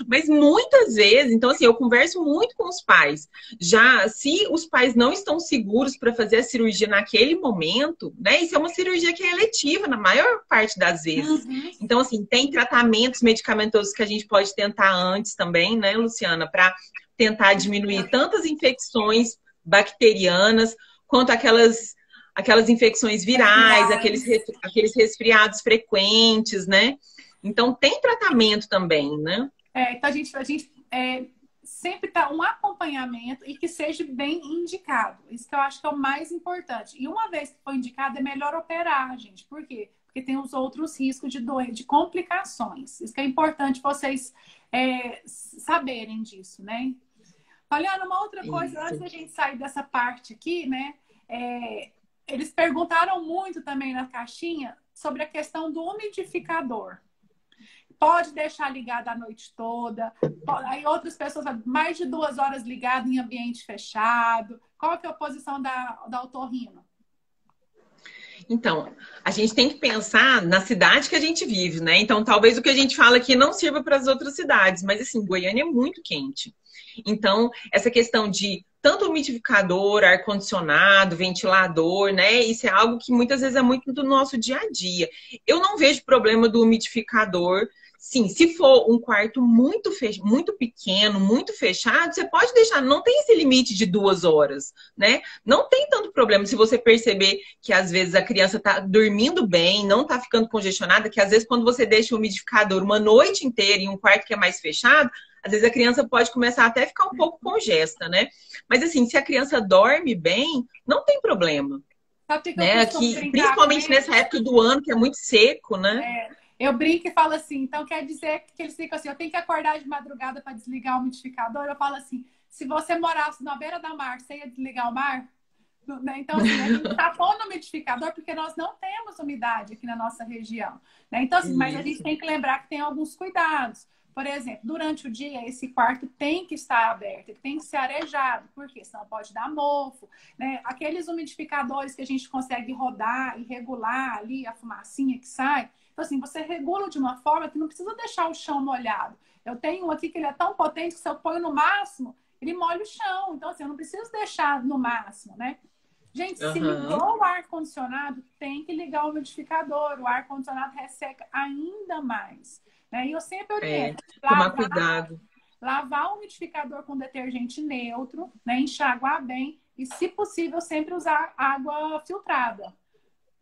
Mas muitas vezes, então assim, eu converso muito com os pais. Já se os pais não estão seguros para fazer a cirurgia naquele momento, né? Isso é uma cirurgia que é eletiva na maior parte das vezes. Então, assim, tem tratamentos medicamentosos que a gente pode tentar antes também, né, Luciana, para tentar diminuir tantas infecções bacterianas quanto aquelas infecções virais, aqueles resfriados frequentes, né? Então, tem tratamento também, né? Então, a gente sempre tá um acompanhamento e que seja bem indicado. Isso que eu acho que é o mais importante. E uma vez que for indicado, é melhor operar, gente. Por quê? Porque tem os outros riscos de complicações. Isso que é importante vocês saberem disso, né? Olha, uma outra coisa, antes da gente sair dessa parte aqui, né? Eles perguntaram muito também na caixinha sobre a questão do umidificador. Pode deixar ligado a noite toda. Aí outras pessoas, mais de 2 horas ligado em ambiente fechado. Qual que é a posição da otorrino? Então, a gente tem que pensar na cidade que a gente vive, né? Então, talvez o que a gente fala aqui não sirva para as outras cidades, mas assim, Goiânia é muito quente. Então, essa questão de tanto umidificador, ar-condicionado, ventilador, né? Isso é algo que muitas vezes é muito do nosso dia a dia. Eu não vejo problema do umidificador. Sim, se for um quarto muito pequeno, muito fechado, você pode deixar, não tem esse limite de 2 horas, né? Não tem tanto problema se você perceber que às vezes a criança tá dormindo bem, não tá ficando congestionada, que às vezes quando você deixa o umidificador uma noite inteira em um quarto que é mais fechado, às vezes a criança pode começar até a ficar um pouco congesta, né? Mas assim, se a criança dorme bem, não tem problema. Sabe que né? Principalmente nessa época do ano, que é muito seco, né? Eu brinco e falo assim, então quer dizer que eles ficam assim, eu tenho que acordar de madrugada para desligar o umidificador? Eu falo assim, se você morasse na beira da mar, você ia desligar o mar? Então, assim, a gente está pondo o umidificador porque nós não temos umidade aqui na nossa região. Né? Então, assim, mas a gente tem que lembrar que tem alguns cuidados. Por exemplo, durante o dia, esse quarto tem que estar aberto, ele tem que ser arejado, porque senão pode dar mofo, né? Aqueles umidificadores que a gente consegue rodar e regular ali a fumacinha que sai. Então, assim, você regula de uma forma que não precisa deixar o chão molhado. Eu tenho um aqui que ele é tão potente que se eu ponho no máximo, ele molha o chão. Então, assim, eu não preciso deixar no máximo, né? Gente, se ligou o ar-condicionado, tem que ligar o umidificador. O ar-condicionado resseca ainda mais. Né? E eu sempre oriento. Tomar cuidado. Lavar o umidificador com detergente neutro, né? Enxaguar bem e, se possível, sempre usar água filtrada.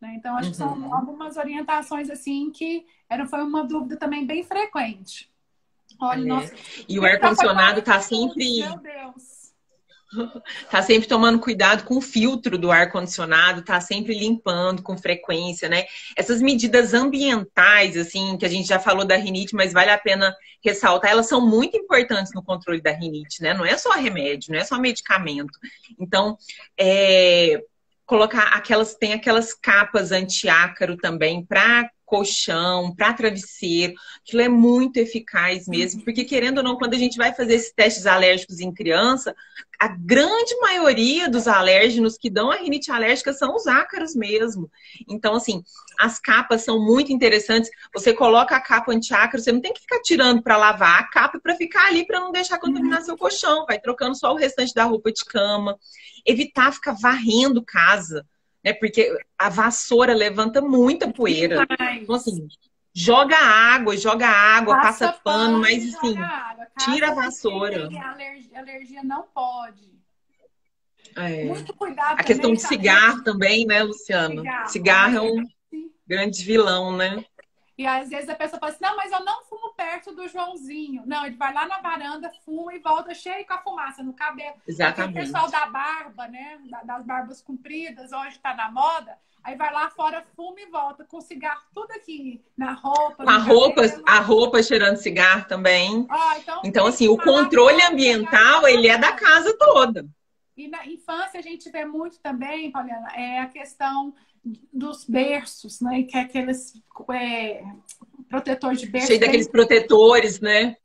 Né? Então, acho que são algumas orientações assim que foi uma dúvida também bem frequente. Olha, nossa, e o ar-condicionado está sempre... Meu Deus! Tá sempre tomando cuidado com o filtro do ar-condicionado, tá sempre limpando com frequência, né? Essas medidas ambientais, assim, que a gente já falou da rinite, mas vale a pena ressaltar, elas são muito importantes no controle da rinite, né? Não é só remédio, não é só medicamento. Então, colocar tem aquelas capas anti-ácaro também para colchão, para travesseiro, aquilo é muito eficaz mesmo, porque querendo ou não, quando a gente vai fazer esses testes alérgicos em criança, a grande maioria dos alérgenos que dão a rinite alérgica são os ácaros mesmo. Então, assim, as capas são muito interessantes. Você coloca a capa anti-ácaro, você não tem que ficar tirando para lavar a capa para ficar ali para não deixar contaminar seu colchão, vai trocando só o restante da roupa de cama. Evitar ficar varrendo casa, né? Porque a vassoura levanta muita poeira. Então, assim, joga água, passa pano, mas assim, tira a vassoura. Alergia não pode. Muito cuidado. A questão de cigarro também, né, Luciano? Cigarro é um grande vilão, né? E às vezes a pessoa fala assim, não, mas eu não fumo perto do Joãozinho. Não, ele vai lá na varanda, fuma e volta cheio com a fumaça no cabelo. Exatamente. O pessoal da barba, né? Das barbas compridas, hoje tá na moda. Aí vai lá fora, fuma e volta com cigarro tudo aqui na roupa. A roupa cheirando cigarro também. Então assim, o controle ambiental, ele é da casa toda. E na infância a gente vê muito também, Pauliana, a questão dos berços, né? Que é aqueles protetores de berço. Cheio daqueles protetores, né?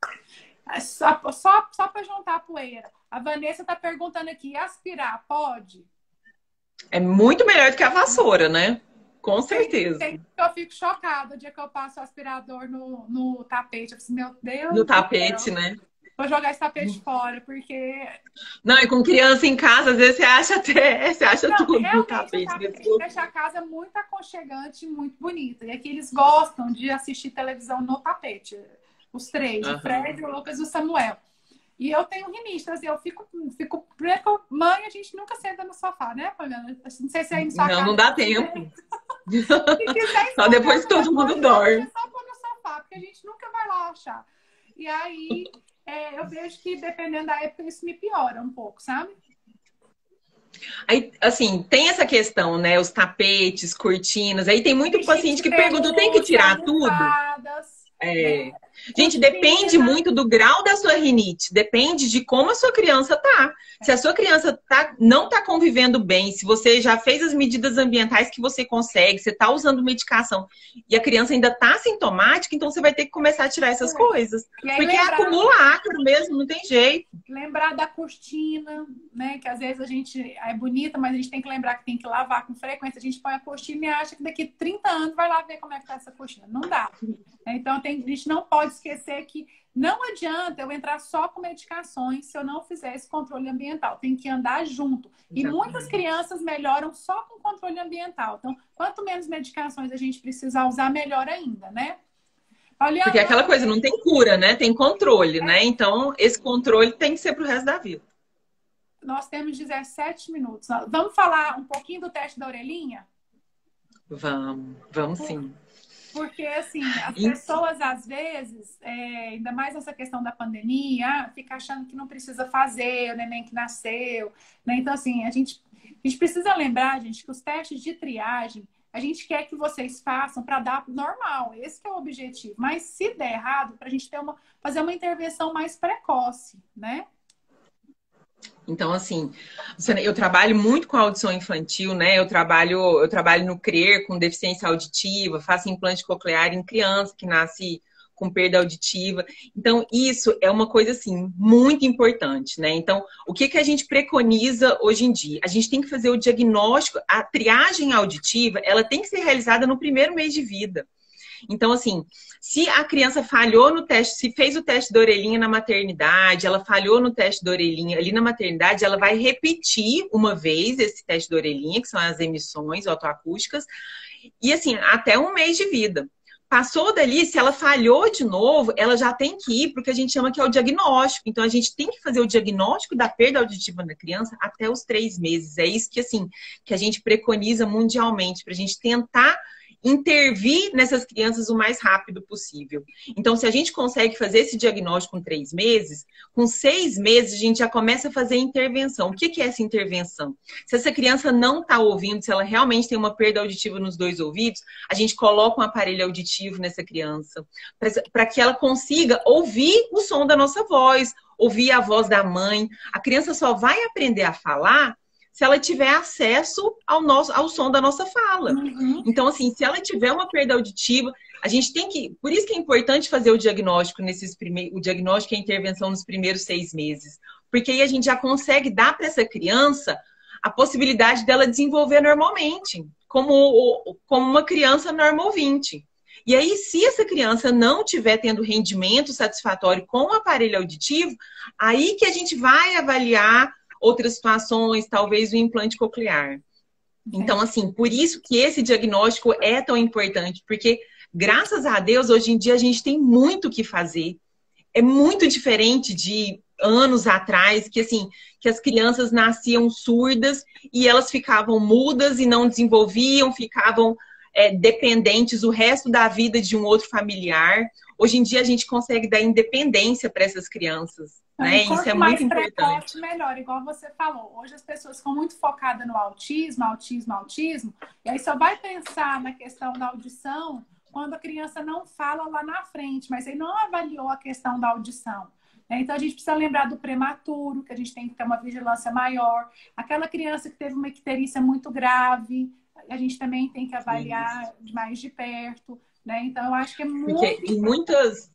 Só para juntar a poeira. A Vanessa tá perguntando aqui, aspirar pode? É muito melhor do que a vassoura, né? Com certeza. Eu fico chocada o dia que eu passo o aspirador no tapete. Eu falo assim, meu Deus. No tapete, né? Vou jogar esse tapete fora, porque... Não, e com criança em casa, às vezes você acha tudo no tapete. Deixa a casa muito aconchegante, muito bonita. E aqui eles gostam de assistir televisão no tapete. Os três, o Fred, o Lucas e o Samuel. E eu tenho rinite, assim, eu fico... Mãe, a gente nunca senta no sofá, né, Poliana? Não sei se é aí no sua casa. Não dá tempo. Só depois que todo mundo dorme. Só pôr no sofá, porque a gente nunca vai lá achar. E aí... eu vejo que, dependendo da época, isso me piora um pouco, sabe? Aí, assim, tem essa questão, né? Os tapetes, cortinas. Aí tem muito paciente que pergunta, tem que tirar tudo? Gente, depende muito do grau da sua rinite. Depende de como a sua criança tá. Se a sua criança não tá convivendo bem, se você já fez as medidas ambientais que você consegue, você tá usando medicação e a criança ainda tá sintomática, então você vai ter que começar a tirar essas coisas. Porque acumula ácaro mesmo, não tem jeito. Lembrar da cortina, né? Que às vezes a gente é bonita, mas a gente tem que lembrar que tem que lavar com frequência. A gente põe a cortina e acha que daqui 30 anos vai lá ver como é que tá essa cortina. Não dá. Então a gente não pode esquecer que não adianta eu entrar só com medicações se eu não fizer esse controle ambiental. Tem que andar junto. E muitas crianças melhoram só com controle ambiental. Então, quanto menos medicações a gente precisar usar, melhor ainda, né? Olha, porque aquela coisa não tem cura, né? Tem controle, né? Então, esse controle tem que ser pro resto da vida. Nós temos 17 minutos. Vamos falar um pouquinho do teste da orelhinha? Vamos sim. Porque, assim, as pessoas, às vezes, ainda mais nessa questão da pandemia, fica achando que não precisa fazer, o neném que nasceu, né? Então, assim, a gente precisa lembrar, gente, que os testes de triagem, a gente quer que vocês façam para dar normal. Esse que é o objetivo. Mas, se der errado, para a gente fazer uma intervenção mais precoce, né? Então, assim, eu trabalho muito com audição infantil, né? Eu trabalho no CRER com deficiência auditiva, faço implante coclear em criança que nasce com perda auditiva. Então, isso é uma coisa, assim, muito importante, né? Então, o que a gente preconiza hoje em dia? A gente tem que fazer o diagnóstico, a triagem auditiva, ela tem que ser realizada no primeiro mês de vida. Então, assim, se a criança falhou no teste, se fez o teste da orelhinha na maternidade, ela falhou no teste da orelhinha ali na maternidade, ela vai repetir uma vez esse teste da orelhinha, que são as emissões otoacústicas, e assim, até um mês de vida. Passou dali, se ela falhou de novo, ela já tem que ir para o que a gente chama que é o diagnóstico. Então, a gente tem que fazer o diagnóstico da perda auditiva na criança até os 3 meses. É isso que, assim, que a gente preconiza mundialmente, para a gente tentar intervir nessas crianças o mais rápido possível. Então, se a gente consegue fazer esse diagnóstico com 3 meses, com 6 meses a gente já começa a fazer a intervenção. O que é essa intervenção? Se essa criança não está ouvindo, se ela realmente tem uma perda auditiva nos 2 ouvidos, a gente coloca um aparelho auditivo nessa criança, para que ela consiga ouvir o som da nossa voz, ouvir a voz da mãe. A criança só vai aprender a falar se ela tiver acesso ao som da nossa fala. Uhum. Então, assim, se ela tiver uma perda auditiva, a gente tem que... Por isso que é importante fazer o diagnóstico o diagnóstico e a intervenção nos primeiros 6 meses. Porque aí a gente já consegue dar para essa criança a possibilidade dela desenvolver normalmente, como uma criança normal ouvinte. E aí, se essa criança não estiver tendo rendimento satisfatório com o aparelho auditivo, aí que a gente vai avaliar outras situações, talvez o implante coclear. Então, assim, por isso que esse diagnóstico é tão importante, porque, graças a Deus, hoje em dia a gente tem muito o que fazer. É muito diferente de anos atrás, que, assim, que as crianças nasciam surdas e elas ficavam mudas e não desenvolviam, ficavam dependentes o resto da vida de um outro familiar. Hoje em dia a gente consegue dar independência para essas crianças. Né? Isso é muito importante. Precoce, melhor, igual você falou. Hoje as pessoas ficam muito focadas no autismo, e aí só vai pensar na questão da audição quando a criança não fala lá na frente, mas aí não avaliou a questão da audição. Né? Então a gente precisa lembrar do prematuro, que a gente tem que ter uma vigilância maior. Aquela criança que teve uma icterícia muito grave, a gente também tem que avaliar mais de perto. Né? Então eu acho que é muito... Porque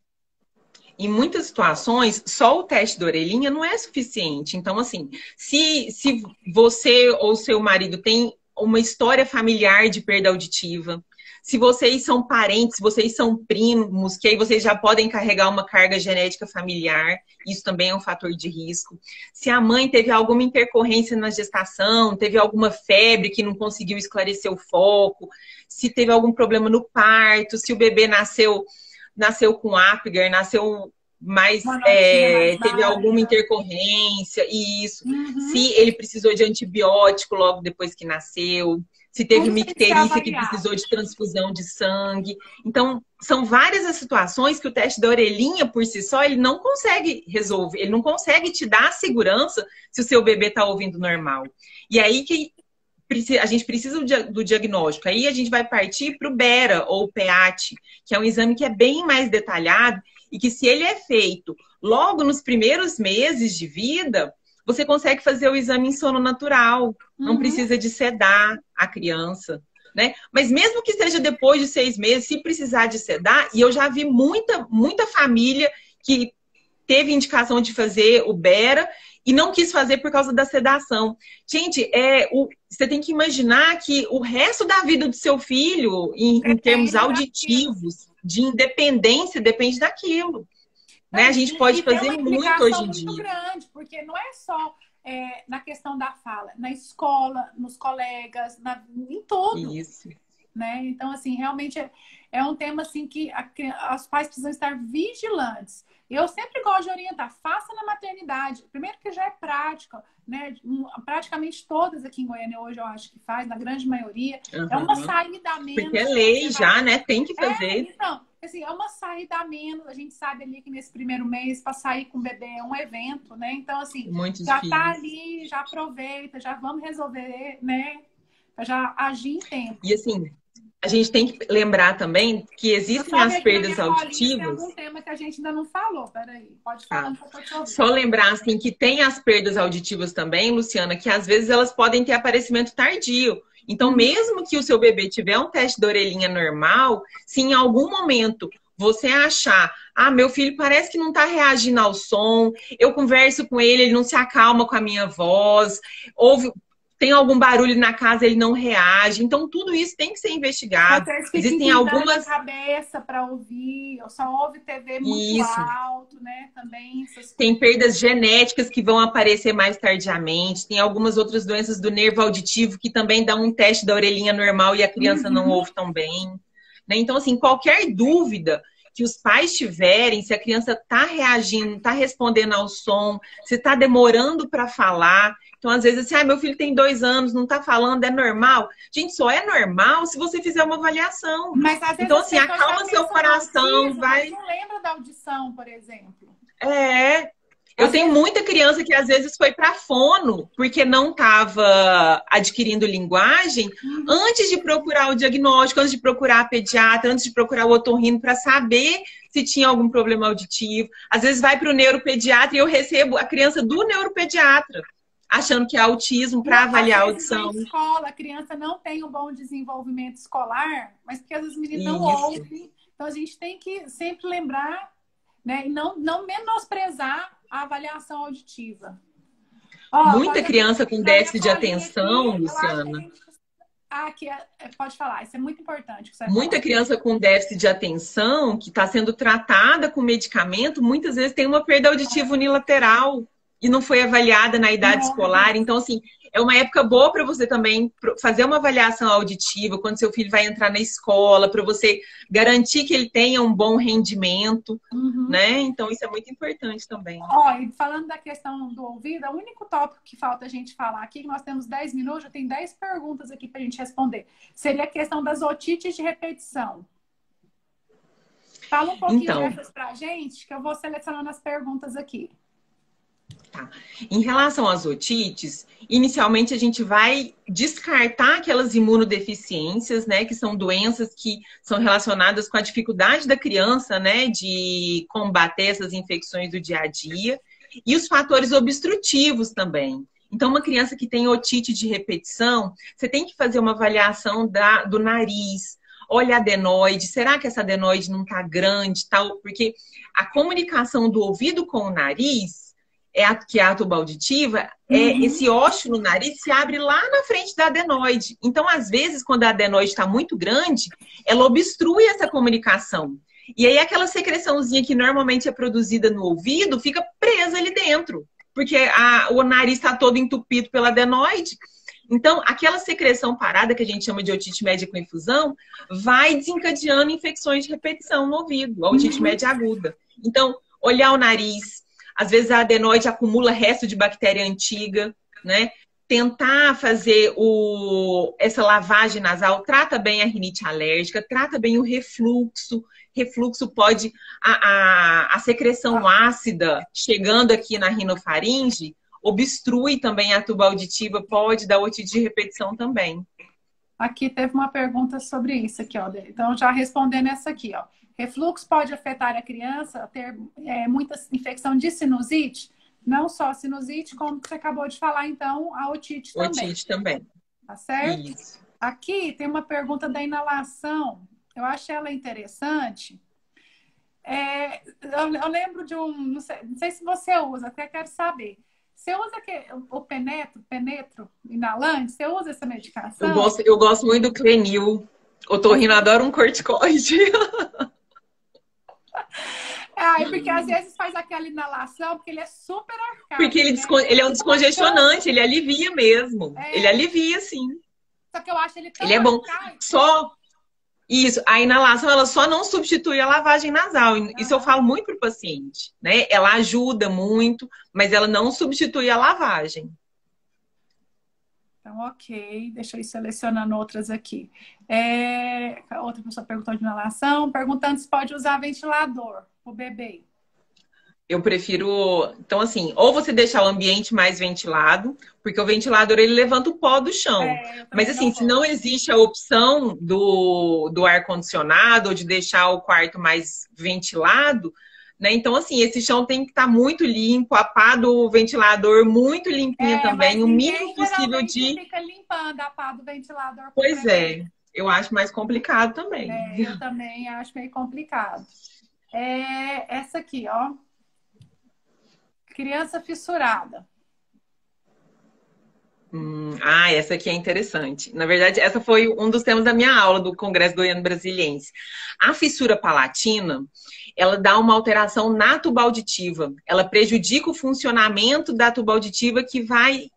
em muitas situações, só o teste da orelhinha não é suficiente. Então, assim, se você ou seu marido tem uma história familiar de perda auditiva, se vocês são parentes, se vocês são primos, que aí vocês já podem carregar uma carga genética familiar, isso também é um fator de risco. Se a mãe teve alguma intercorrência na gestação, teve alguma febre que não conseguiu esclarecer o foco, se teve algum problema no parto, se o bebê nasceu com Apgar, nasceu mais, teve alguma intercorrência, isso. Uhum. Se ele precisou de antibiótico logo depois que nasceu, se teve uma icterícia que precisou de transfusão de sangue. Então, são várias as situações que o teste da orelhinha, por si só, ele não consegue resolver, ele não consegue te dar segurança se o seu bebê está ouvindo normal. E aí que a gente precisa do diagnóstico. Aí a gente vai partir para o BERA ou PEAT, que é um exame que é bem mais detalhado e que, se ele é feito logo nos primeiros meses de vida, você consegue fazer o exame em sono natural. Não precisa de sedar a criança. Né? Mas mesmo que seja depois de 6 meses, se precisar de sedar, e eu já vi muita família que teve indicação de fazer o BERA e não quis fazer por causa da sedação. Gente, você tem que imaginar que o resto da vida do seu filho, em termos auditivos, de independência, depende daquilo. Né? A gente pode fazer muito hoje em dia. Muito grande, porque não é só na questão da fala, na escola, nos colegas, em tudo. Isso. Né? Então, assim, realmente é um tema assim, que os pais precisam estar vigilantes. Eu sempre gosto de orientar, faça na maternidade. Primeiro que já é prática, né? Praticamente todas aqui em Goiânia hoje eu acho que faz, na grande maioria. Uhum. É uma saída a menos. Porque é lei já, né? Tem que fazer. Então, assim, é uma saída a menos. A gente sabe ali que nesse primeiro mês, para sair com o bebê é um evento, né? Então, assim, muito já difícil. Tá ali, já aproveita, já vamos resolver, né? Pra já agir em tempo. E assim, a gente tem que lembrar também que existem as perdas auditivas. Tem algum tema que a gente ainda não falou, peraí, pode falar. Só lembrar, assim, que tem as perdas auditivas também, Luciana, que às vezes elas podem ter aparecimento tardio. Então, mesmo que o seu bebê tiver um teste da orelhinha normal, se em algum momento você achar, ah, meu filho parece que não está reagindo ao som, eu converso com ele, ele não se acalma com a minha voz, tem algum barulho na casa, ele não reage. Então, tudo isso tem que ser investigado. Existem algumas... a cabeça para ouvir, ou só ouve TV muito alto, né? Também tem perdas genéticas que vão aparecer mais tardiamente. Tem algumas outras doenças do nervo auditivo que também dá um teste da orelhinha normal e a criança não ouve tão bem. Né? Então, assim, qualquer dúvida que os pais tiverem, se a criança está reagindo, está respondendo ao som, se está demorando para falar. Então, às vezes, assim, meu filho tem 2 anos, não está falando, é normal. Gente, só é normal se você fizer uma avaliação. Mas, às vezes, então, assim, acalma seu coração, vai... Não lembra da audição, por exemplo. Eu tenho muita criança que às vezes foi para fono porque não estava adquirindo linguagem antes de procurar o diagnóstico, antes de procurar a pediatra, antes de procurar o otorrino para saber se tinha algum problema auditivo. Às vezes vai para o neuropediatra e eu recebo a criança do neuropediatra achando que é autismo para avaliar a audição. Na escola, a criança não tem um bom desenvolvimento escolar, mas porque às vezes os meninos não ouvem. Então a gente tem que sempre lembrar, né, e não menosprezar a avaliação auditiva. Muita criança com déficit de atenção, Luciana. Pode falar, isso é muito importante. Muita criança com déficit de atenção, que está sendo tratada com medicamento, muitas vezes tem uma perda auditiva unilateral e não foi avaliada na idade escolar. Então, assim, é uma época boa para você também fazer uma avaliação auditiva quando seu filho vai entrar na escola, para você garantir que ele tenha um bom rendimento, né? Então, isso é muito importante também. E falando da questão do ouvido, o único tópico que falta a gente falar aqui, que nós temos 10 minutos, já tem 10 perguntas aqui para a gente responder, seria a questão das otites de repetição. Fala um pouquinho dessas para a gente, que eu vou selecionando as perguntas aqui. Tá. Em relação às otites, inicialmente a gente vai descartar aquelas imunodeficiências, né, que são doenças que são relacionadas com a dificuldade da criança, né, de combater essas infecções do dia a dia, e os fatores obstrutivos também. Então, uma criança que tem otite de repetição, você tem que fazer uma avaliação do nariz. Olha a adenoide, será que essa adenoide não está grande, tal? Porque a comunicação do ouvido com o nariz que é a tuba auditiva, esse ósseo no nariz se abre lá na frente da adenoide. Então, às vezes, quando a adenoide está muito grande, ela obstrui essa comunicação. E aí, aquela secreçãozinha que normalmente é produzida no ouvido fica presa ali dentro, porque o nariz está todo entupido pela adenoide. Então, aquela secreção parada, que a gente chama de otite média com infusão, vai desencadeando infecções de repetição no ouvido, a otite média aguda. Então, olhar o nariz. Às vezes a adenoide acumula resto de bactéria antiga, né? Tentar fazer essa lavagem nasal, trata bem a rinite alérgica, trata bem o refluxo. Refluxo pode... A secreção ácida chegando aqui na rinofaringe obstrui também a tuba auditiva, pode dar otite de repetição também. Aqui teve uma pergunta sobre isso aqui, ó. Então, já respondendo essa aqui, ó. Refluxo pode afetar a criança a ter muita infecção de sinusite? Não só a sinusite, como você acabou de falar, então, a otite também. Otite também. Tá certo? Isso. Aqui tem uma pergunta da inalação. Eu acho ela interessante. Eu lembro de não sei se você usa, até quero saber. Você usa o penetro inalante? Você usa essa medicação? Eu gosto muito do Clenil. O otorrino adora um corticoide. Porque às vezes faz aquela inalação, porque ele é super arcaico. Porque ele é um descongestionante, ele alivia mesmo. Ele alivia, sim. Só que eu acho ele tão Ele é bom. arcaico. Isso, a inalação, ela só não substitui a lavagem nasal. Isso eu falo muito para o paciente, né? Ela ajuda muito, mas ela não substitui a lavagem. Então, ok. Deixa eu ir selecionando outras aqui. Outra pessoa perguntou de inalação, perguntando se pode usar ventilador para o bebê. Eu prefiro... Então, assim, ou você deixar o ambiente mais ventilado, porque o ventilador, ele levanta o pó do chão. Mas, assim, se não existe a opção do ar-condicionado ou de deixar o quarto mais ventilado, né? Então, assim, esse chão tem que estar muito limpo, a pá do ventilador muito limpinha também, o mínimo possível de... fica limpando a pá do ventilador. Pois é. Eu acho mais complicado também. Eu também acho meio complicado. Essa aqui, ó. Criança fissurada. Essa aqui é interessante. Na verdade, essa foi um dos temas da minha aula do Congresso Goiano Brasiliense. A fissura palatina, ela dá uma alteração na tuba auditiva. Ela prejudica o funcionamento da tuba auditiva que vai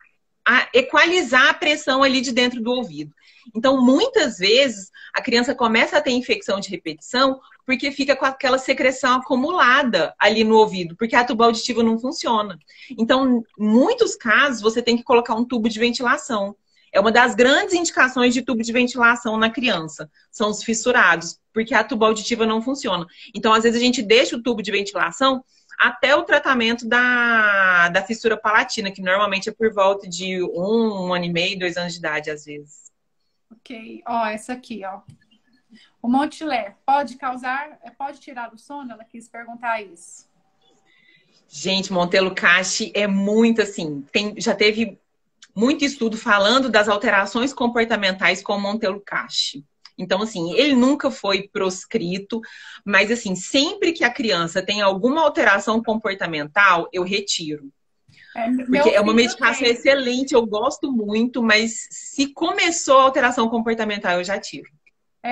equalizar a pressão ali de dentro do ouvido. Então, muitas vezes, a criança começa a ter infecção de repetição porque fica com aquela secreção acumulada ali no ouvido, porque a tuba auditiva não funciona. Então, em muitos casos, você tem que colocar um tubo de ventilação. É uma das grandes indicações de tubo de ventilação na criança, são os fissurados, porque a tuba auditiva não funciona. Então, às vezes, a gente deixa o tubo de ventilação até o tratamento da fissura palatina, que normalmente é por volta de 1 ano e meio, 2 anos de idade, às vezes. Ok, ó, essa aqui, ó. O Montiler pode tirar do sono? Ela quis perguntar isso. Gente, Montello Cache é muito assim, já teve muito estudo falando das alterações comportamentais com Montello Cache. Então, assim, ele nunca foi proscrito, mas, assim, sempre que a criança tem alguma alteração comportamental, eu retiro. Porque é uma medicação excelente, eu gosto muito, mas se começou a alteração comportamental, eu já tiro.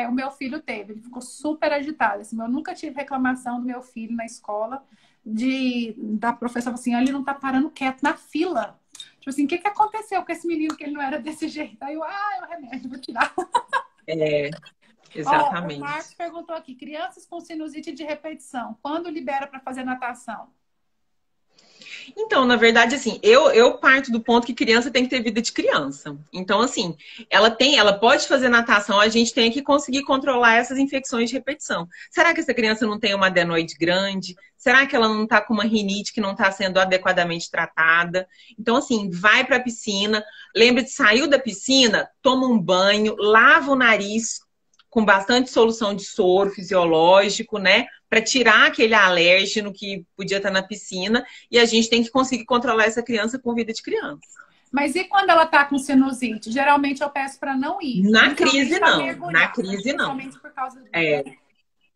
O meu filho teve, ele ficou super agitado. Assim, eu nunca tive reclamação do meu filho na escola, da professora assim, ele não tá parando quieto na fila. Tipo assim, o que aconteceu com esse menino que ele não era desse jeito? Aí é o remédio, vou tirar. Exatamente. O Marcos perguntou aqui, crianças com sinusite de repetição, quando libera para fazer natação? Então, na verdade, assim, eu parto do ponto que criança tem que ter vida de criança. Então, assim, ela pode fazer natação, a gente tem que conseguir controlar essas infecções de repetição. Será que essa criança não tem uma adenoide grande? Será que ela não está com uma rinite que não está sendo adequadamente tratada? Então, assim, vai para a piscina, lembra de saiu da piscina, toma um banho, lava o nariz com bastante solução de soro fisiológico, né? Para tirar aquele alérgeno que podia estar na piscina. E a gente tem que conseguir controlar essa criança com vida de criança. Mas e quando ela tá com sinusite? Geralmente eu peço para não ir. Na crise, não. Na crise, não. Por causa do...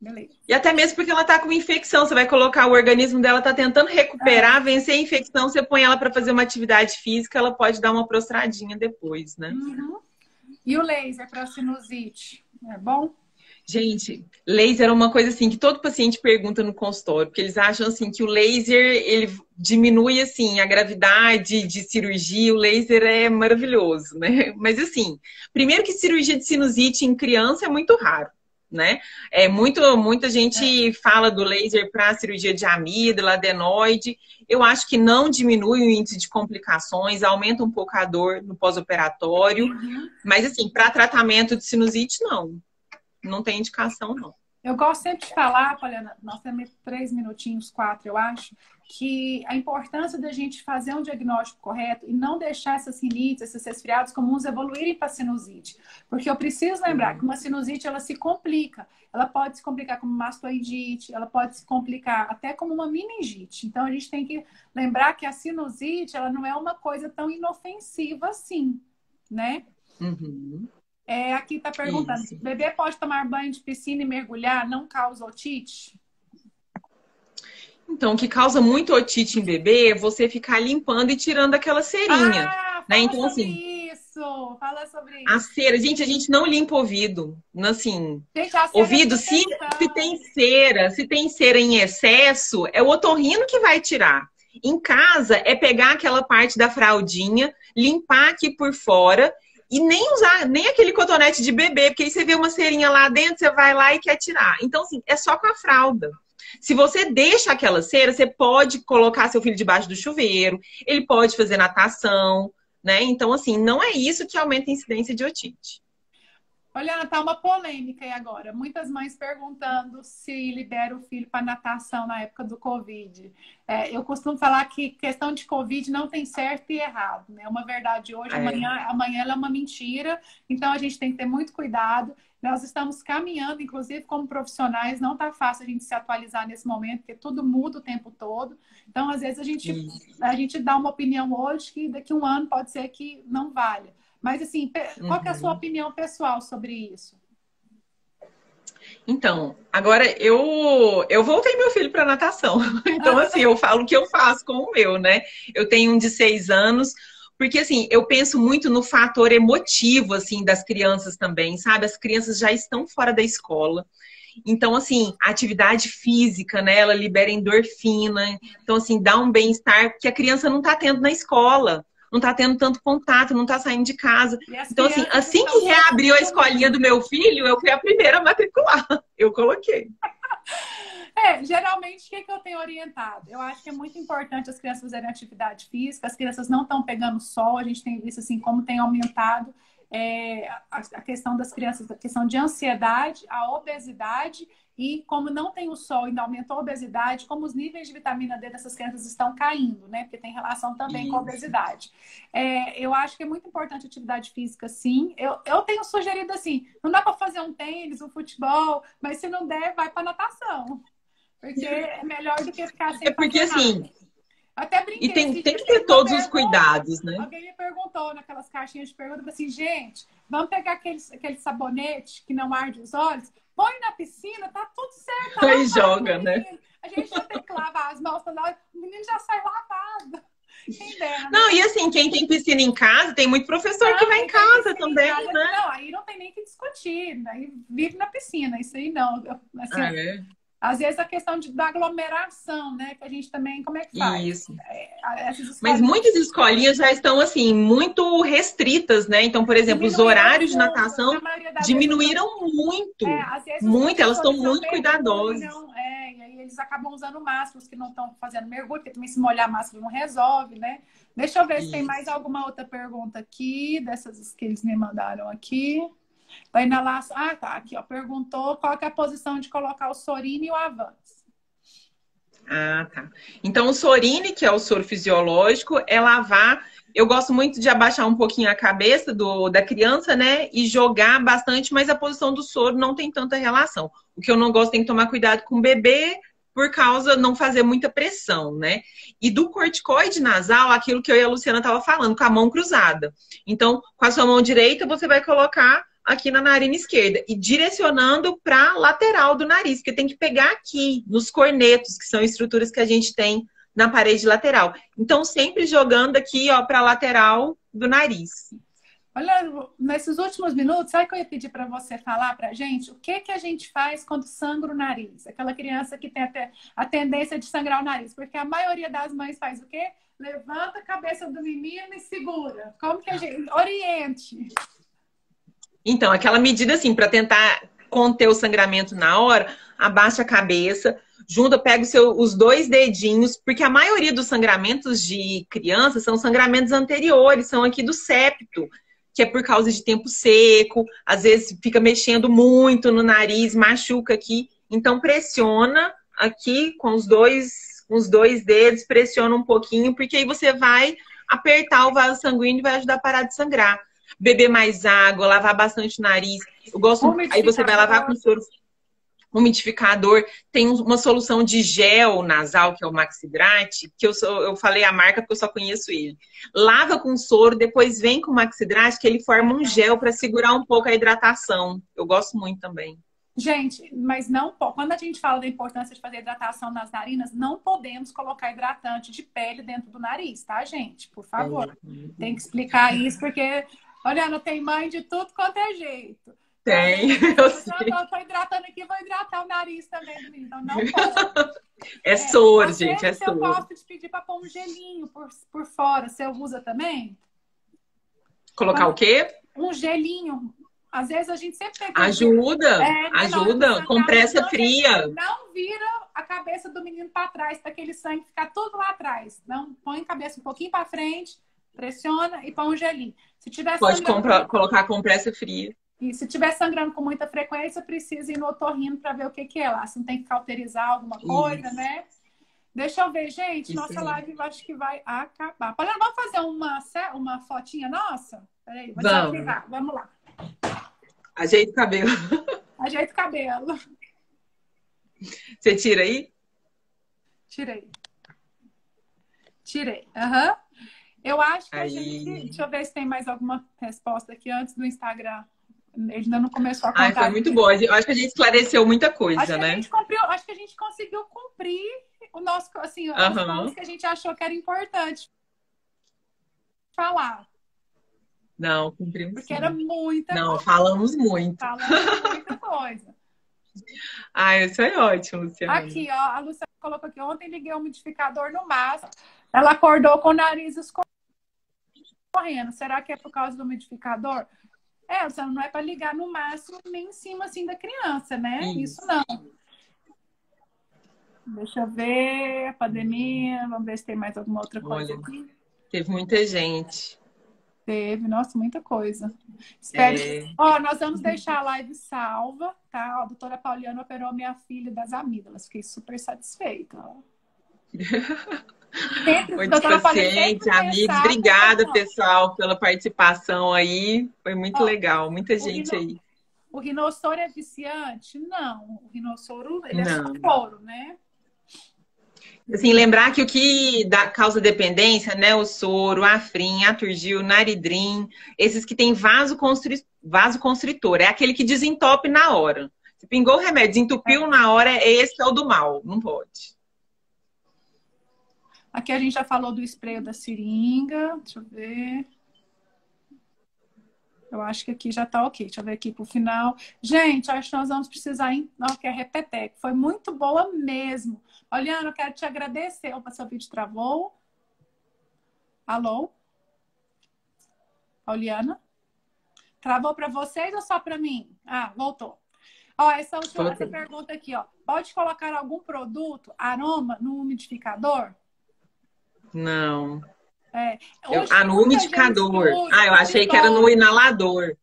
Beleza. E até mesmo porque ela tá com infecção. Você vai colocar o organismo dela, tá tentando recuperar, vencer a infecção. Você põe ela para fazer uma atividade física, ela pode dar uma prostradinha depois, né? Uhum. E o laser para sinusite? É bom? Gente, laser é uma coisa assim que todo paciente pergunta no consultório, porque eles acham assim que o laser ele diminui assim a gravidade de cirurgia, o laser é maravilhoso, né? Mas assim, primeiro que cirurgia de sinusite em criança é muito raro, né? Muita gente fala do laser para cirurgia de amígdala, adenoide. Eu acho que não diminui o índice de complicações, aumenta um pouco a dor no pós-operatório, mas assim, para tratamento de sinusite, não. Não tem indicação, não. Eu gosto sempre de falar, Poliana, nós temos 3 minutinhos, 4, eu acho, que a importância da gente fazer um diagnóstico correto e não deixar essas rinites, esses resfriados comuns evoluírem para sinusite. Porque eu preciso lembrar que uma sinusite, ela se complica. Ela pode se complicar como mastoidite, ela pode se complicar até como uma meningite. Então, a gente tem que lembrar que a sinusite, ela não é uma coisa tão inofensiva assim, né? Aqui está perguntando, bebê pode tomar banho de piscina e mergulhar, não causa otite? Então, o que causa muito otite em bebê é você ficar limpando e tirando aquela cerinha. Né? Então, assim, fala sobre isso. A cera, gente, a gente não limpa o ouvido. Assim, gente, ouvido, se tem cera em excesso, é o otorrino que vai tirar. Em casa, é pegar aquela parte da fraldinha, limpar aqui por fora e nem usar nem aquele cotonete de bebê, porque aí você vê uma cerinha lá dentro, você vai lá e quer tirar. Então, assim, é só com a fralda. Se você deixa aquela cera, você pode colocar seu filho debaixo do chuveiro, ele pode fazer natação, né? Então, assim, não é isso que aumenta a incidência de otite. Olha, tá uma polêmica aí agora. Muitas mães perguntando se libera o filho para natação na época do Covid. Eu costumo falar que questão de Covid não tem certo e errado, né? Uma verdade hoje, amanhã ela é uma mentira. Então, a gente tem que ter muito cuidado. Nós estamos caminhando, inclusive, como profissionais. Não tá fácil a gente se atualizar nesse momento, porque tudo muda o tempo todo. Então, às vezes, a gente dá uma opinião hoje que daqui a um ano pode ser que não valha. Mas, assim, qual que é a sua opinião pessoal sobre isso? Então, agora eu voltei meu filho para natação. Então, assim, eu falo o que eu faço com o meu, né? Eu tenho um de 6 anos, porque assim, eu penso muito no fator emotivo, assim, das crianças também, sabe? As crianças já estão fora da escola. Então, assim, a atividade física, né? Ela libera endorfina. Então, assim, dá um bem-estar que a criança não está tendo na escola. Não está tendo tanto contato, não está saindo de casa. E as Então, assim, crianças assim estão que reabriu a sofrendo escolinha do muito. meu filho, eu fui a primeira a matricular. Eu coloquei. Geralmente, o que eu tenho orientado? Eu acho que é muito importante as crianças fazerem atividade física, as crianças não estão pegando sol, a gente tem visto assim como tem aumentado a questão das crianças, a questão de ansiedade, a obesidade, e como não tem o sol e ainda aumentou a obesidade, como os níveis de vitamina D dessas crianças estão caindo, né? Porque tem relação também com a Isso. obesidade. Eu acho que é muito importante a atividade física, sim. Eu tenho sugerido assim, não dá para fazer um tênis, um futebol, mas se não der, vai para natação. Porque é melhor do que ficar É sem porque, fazer nada. assim, Até e brinquei tem, esses tem dias, que teve ter uma todos os pergunta. cuidados, né? Alguém me perguntou naquelas caixinhas de perguntas assim, gente, vamos pegar aquele sabonete que não arde os olhos, põe na piscina, tá tudo certo, tá Aí lavado do joga, né? menino. A gente já tem que lavar as mãos toda hora, o menino já sai lavado. Quem dera, Não, né? e assim, quem tem piscina em casa, tem muito professor que Não, vai em quem tem casa piscina em também, casa, né? não, aí não tem nem que discutir, aí vive na piscina, isso aí não. Assim, Ah, é. às vezes a questão da aglomeração, né? Que a gente também, como é que faz? Isso. Essas Mas muitas escolinhas escolinhas já estão, assim, muito restritas, né? Então, por exemplo, os diminuíram horários de muito. Na natação maioria das vezes, diminuíram muito. às vezes os Muito, elas estão professores não muito cuidadosas. mergulham, e aí eles acabam usando máscaras que não estão fazendo mergulho, porque também se molhar a máscara não resolve, né? Deixa eu ver se tem mais Isso. alguma outra pergunta aqui, dessas que eles me mandaram aqui. Da inalação. Ah, tá. Aqui, ó. Perguntou qual que é a posição de colocar o Sorine e o Avance. Ah, tá. Então, o Sorine, que é o soro fisiológico, é lavar. Eu gosto muito de abaixar um pouquinho a cabeça da criança, né? E jogar bastante, mas a posição do soro não tem tanta relação. O que eu não gosto, tem que tomar cuidado com o bebê, por causa não fazer muita pressão, né? E do corticoide nasal, aquilo que eu e a Luciana tava falando, com a mão cruzada. Então, com a sua mão direita, você vai colocar aqui na narina esquerda e direcionando para lateral do nariz, porque tem que pegar aqui nos cornetos, que são estruturas que a gente tem na parede lateral. Então, sempre jogando aqui, ó, para lateral do nariz. Olha, nesses últimos minutos, sabe o que eu ia pedir para você falar para a gente? O que que a gente faz quando sangra o nariz? Aquela criança que tem até a tendência de sangrar o nariz. Porque a maioria das mães faz o quê? Levanta a cabeça do menino e segura. Como que a gente... Oriente. Então, aquela medida assim, para tentar conter o sangramento na hora, abaixa a cabeça, junta, pega os dois dedinhos, porque a maioria dos sangramentos de criança são sangramentos anteriores, são aqui do septo, que é por causa de tempo seco, às vezes fica mexendo muito no nariz, machuca aqui. Então, pressiona aqui com os dois dedos, pressiona um pouquinho, porque aí você vai apertar o vaso sanguíneo e vai ajudar a parar de sangrar. Beber mais água, lavar bastante o nariz. Eu gosto. Aí você vai lavar com Umidificador. soro umidificador. Tem uma solução de gel nasal, que é o Maxidrate, que eu falei a marca porque eu só conheço ele. Lava com soro, depois vem com o Maxidrate, que ele forma um gel para segurar um pouco a hidratação. Eu gosto muito também. Gente, mas não quando a gente fala da importância de fazer hidratação nas narinas, não podemos colocar hidratante de pele dentro do nariz, tá, gente? Por favor. Tem que explicar isso, porque, olha, não tem mãe de tudo quanto é jeito. Então, às vezes Tem, a eu pessoa diz, sei. não, eu tô hidratando aqui, vou hidratar o nariz também do menino. Então, não pode. É soro, Às gente, é vezes eu soro. gosto de pedir para pôr um gelinho por fora. Você usa também? Colocar o quê? Um gelinho. Às vezes a gente sempre tem aquele Ajuda, né, na hora do ajuda. sangramento, Compressa fria. não vira a cabeça do menino para trás, para aquele sangue ficar tudo lá atrás. Não, põe a cabeça um pouquinho para frente, pressiona e põe um gelinho. Se tiver Pode sangrando, colocar compressa fria. e se tiver sangrando com muita frequência, precisa ir no otorrino para ver o que que é lá. Se não tem que cauterizar alguma coisa, Isso, né? Deixa eu ver, gente. isso Nossa mesmo. live eu acho que vai acabar. Olha, vamos fazer uma fotinha nossa? Peraí, vou Vamos. desativar. Vamos lá. Ajeita o cabelo. Ajeita o cabelo. Você tira aí? Tirei. Tirei. Aham. Eu acho que a gente. Aí. Deixa eu ver se tem mais alguma resposta aqui antes do Instagram. Ele ainda não começou a Ai, contar. foi muito bom. Eu acho que a gente esclareceu muita coisa, né? Acho que a gente conseguiu cumprir o nosso, assim, os pontos Aham. que a gente achou que era importante falar. Não, cumprimos Porque era sim. muita Não, coisa. falamos muito. Falamos muita coisa. Ai, isso é ótimo, Luciana. Aqui, ó, a Luciana colocou aqui, ontem liguei o umidificador no máximo. Ela acordou com o nariz escorrendo. Será que é por causa do umidificador? Luciana, não é para ligar no máximo nem em cima assim da criança, né? Isso não. Deixa eu ver, pandemia, vamos ver se tem mais alguma outra coisa aqui. Teve muita gente. Teve, nossa, muita coisa. Espero. Ó, nós vamos deixar a live salva, tá? Ó, a doutora Pauliana operou minha filha das amígdalas. Fiquei super satisfeita. Ó. Muitos pacientes, amigos, obrigada, pessoal, pela participação aí. Foi muito legal, muita gente aí. O rinossoro é viciante? Não. O rinossoro, ele é soro, né? Assim, lembrar que o que causa dependência, né? O soro, a Afrin, a Turgil, Naridrim, esses que têm vasoconstritor, é aquele que desentope na hora. Se pingou o remédio, desentupiu na hora, esse é o do mal, não pode. Aqui a gente já falou do spray da seringa, deixa eu ver. Eu acho que aqui já tá ok. Deixa eu ver aqui pro final. Gente, acho que nós vamos precisar, não, que é repeteco. Foi muito boa mesmo. Oliana, eu quero te agradecer. Opa, seu vídeo travou. Alô? Oliana? Travou para vocês ou só para mim? Ah, voltou. Ó, essa pergunta aqui, ó. Pode colocar algum produto, aroma, no umidificador? Não. No umidificador. Eu achei que era no inalador.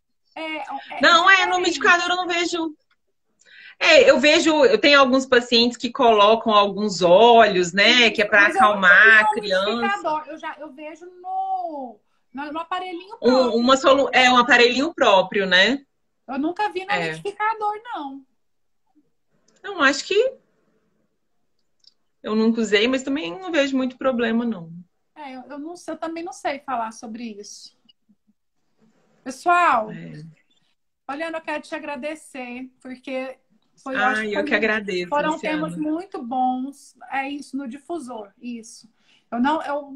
Não, no umidificador eu não vejo. Eu vejo, eu tenho alguns pacientes que colocam alguns óleos, né? Que é para acalmar a criança. Eu vejo no aparelhinho próprio. Um aparelhinho próprio, né? Eu nunca vi no umidificador, não. Não, acho que eu nunca usei, mas também não vejo muito problema, não. Eu também não sei falar sobre isso. Pessoal, Oliana, eu quero te agradecer, porque eu que agradeço. Foram Luciana. temas muito bons. É isso, no difusor, isso. Eu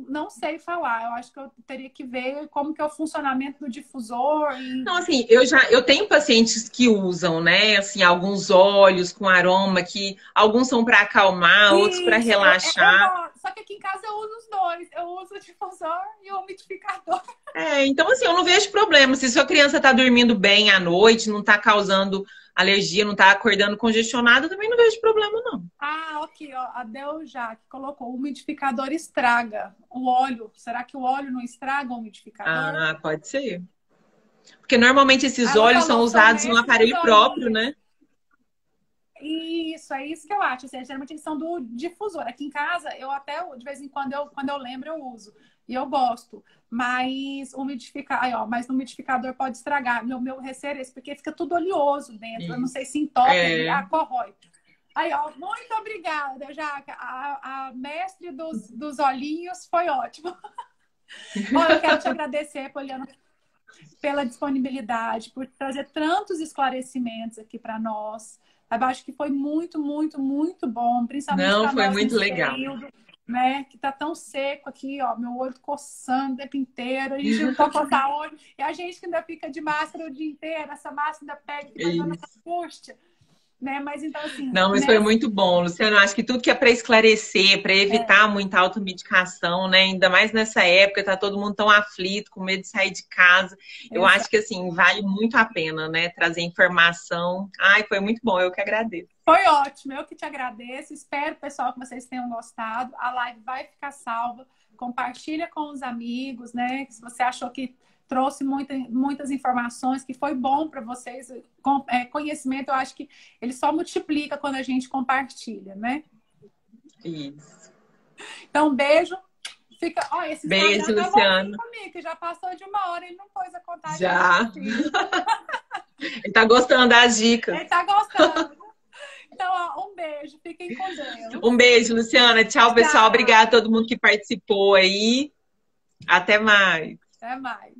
não sei falar. Eu acho que eu teria que ver como que é o funcionamento do difusor. Não, assim, eu tenho pacientes que usam, né? Assim, alguns óleos com aroma, que alguns são para acalmar, outros para relaxar. Só que aqui em casa eu uso os dois. Eu uso o difusor e o umidificador. Então, assim, eu não vejo problema. Se sua criança está dormindo bem à noite, não está causando alergia, não está acordando congestionada, eu também não vejo problema, não. Aqui, ó, a Delja que colocou, o umidificador estraga o óleo. Será que o óleo não estraga o umidificador? Pode ser. Porque normalmente esses óleos são usados em um aparelho próprio, né? Isso, é isso que eu acho. Geralmente eles são do difusor. Aqui em casa, eu até, de vez em quando, quando eu lembro, eu uso. E eu gosto. Mas o umidificador pode estragar. Meu receio é esse, porque fica tudo oleoso dentro. Eu não sei se entope, corrói. Muito obrigada, Jaca. A mestre dos olhinhos foi ótimo. Eu quero te agradecer, Poliana, pela disponibilidade, por trazer tantos esclarecimentos aqui para nós. Eu acho que foi muito, muito, muito bom, principalmente para nós. Foi muito legal. Período, né, que tá tão seco aqui, ó, meu olho coçando o tempo inteiro, a gente não pode coçar olho, e a gente que ainda fica de máscara o dia inteiro, essa máscara ainda pega, que vai dando angústia. Né? Mas então, assim. Não, mas foi muito bom, Luciano. Acho que tudo que é para esclarecer, para evitar muita automedicação, né? Ainda mais nessa época, tá todo mundo tão aflito, com medo de sair de casa. Eu acho que assim, vale muito a pena, né? Trazer informação. Foi muito bom, eu que agradeço. Foi ótimo, eu que te agradeço. Espero, pessoal, que vocês tenham gostado. A live vai ficar salva. Compartilha com os amigos, né? Se você achou que trouxe muitas informações, que foi bom para vocês. Conhecimento, eu acho que ele só multiplica quando a gente compartilha, né? Isso. Então, beijo. Beijo, Luciano. Comigo, que já passou de 1 hora, ele não pôs a contagem. Já. Ele tá gostando das dicas. Ele tá gostando. Então, um beijo. Fiquem com Deus. Um beijo, Luciana. Tchau, pessoal. Obrigada a todo mundo que participou aí. Até mais. Até mais.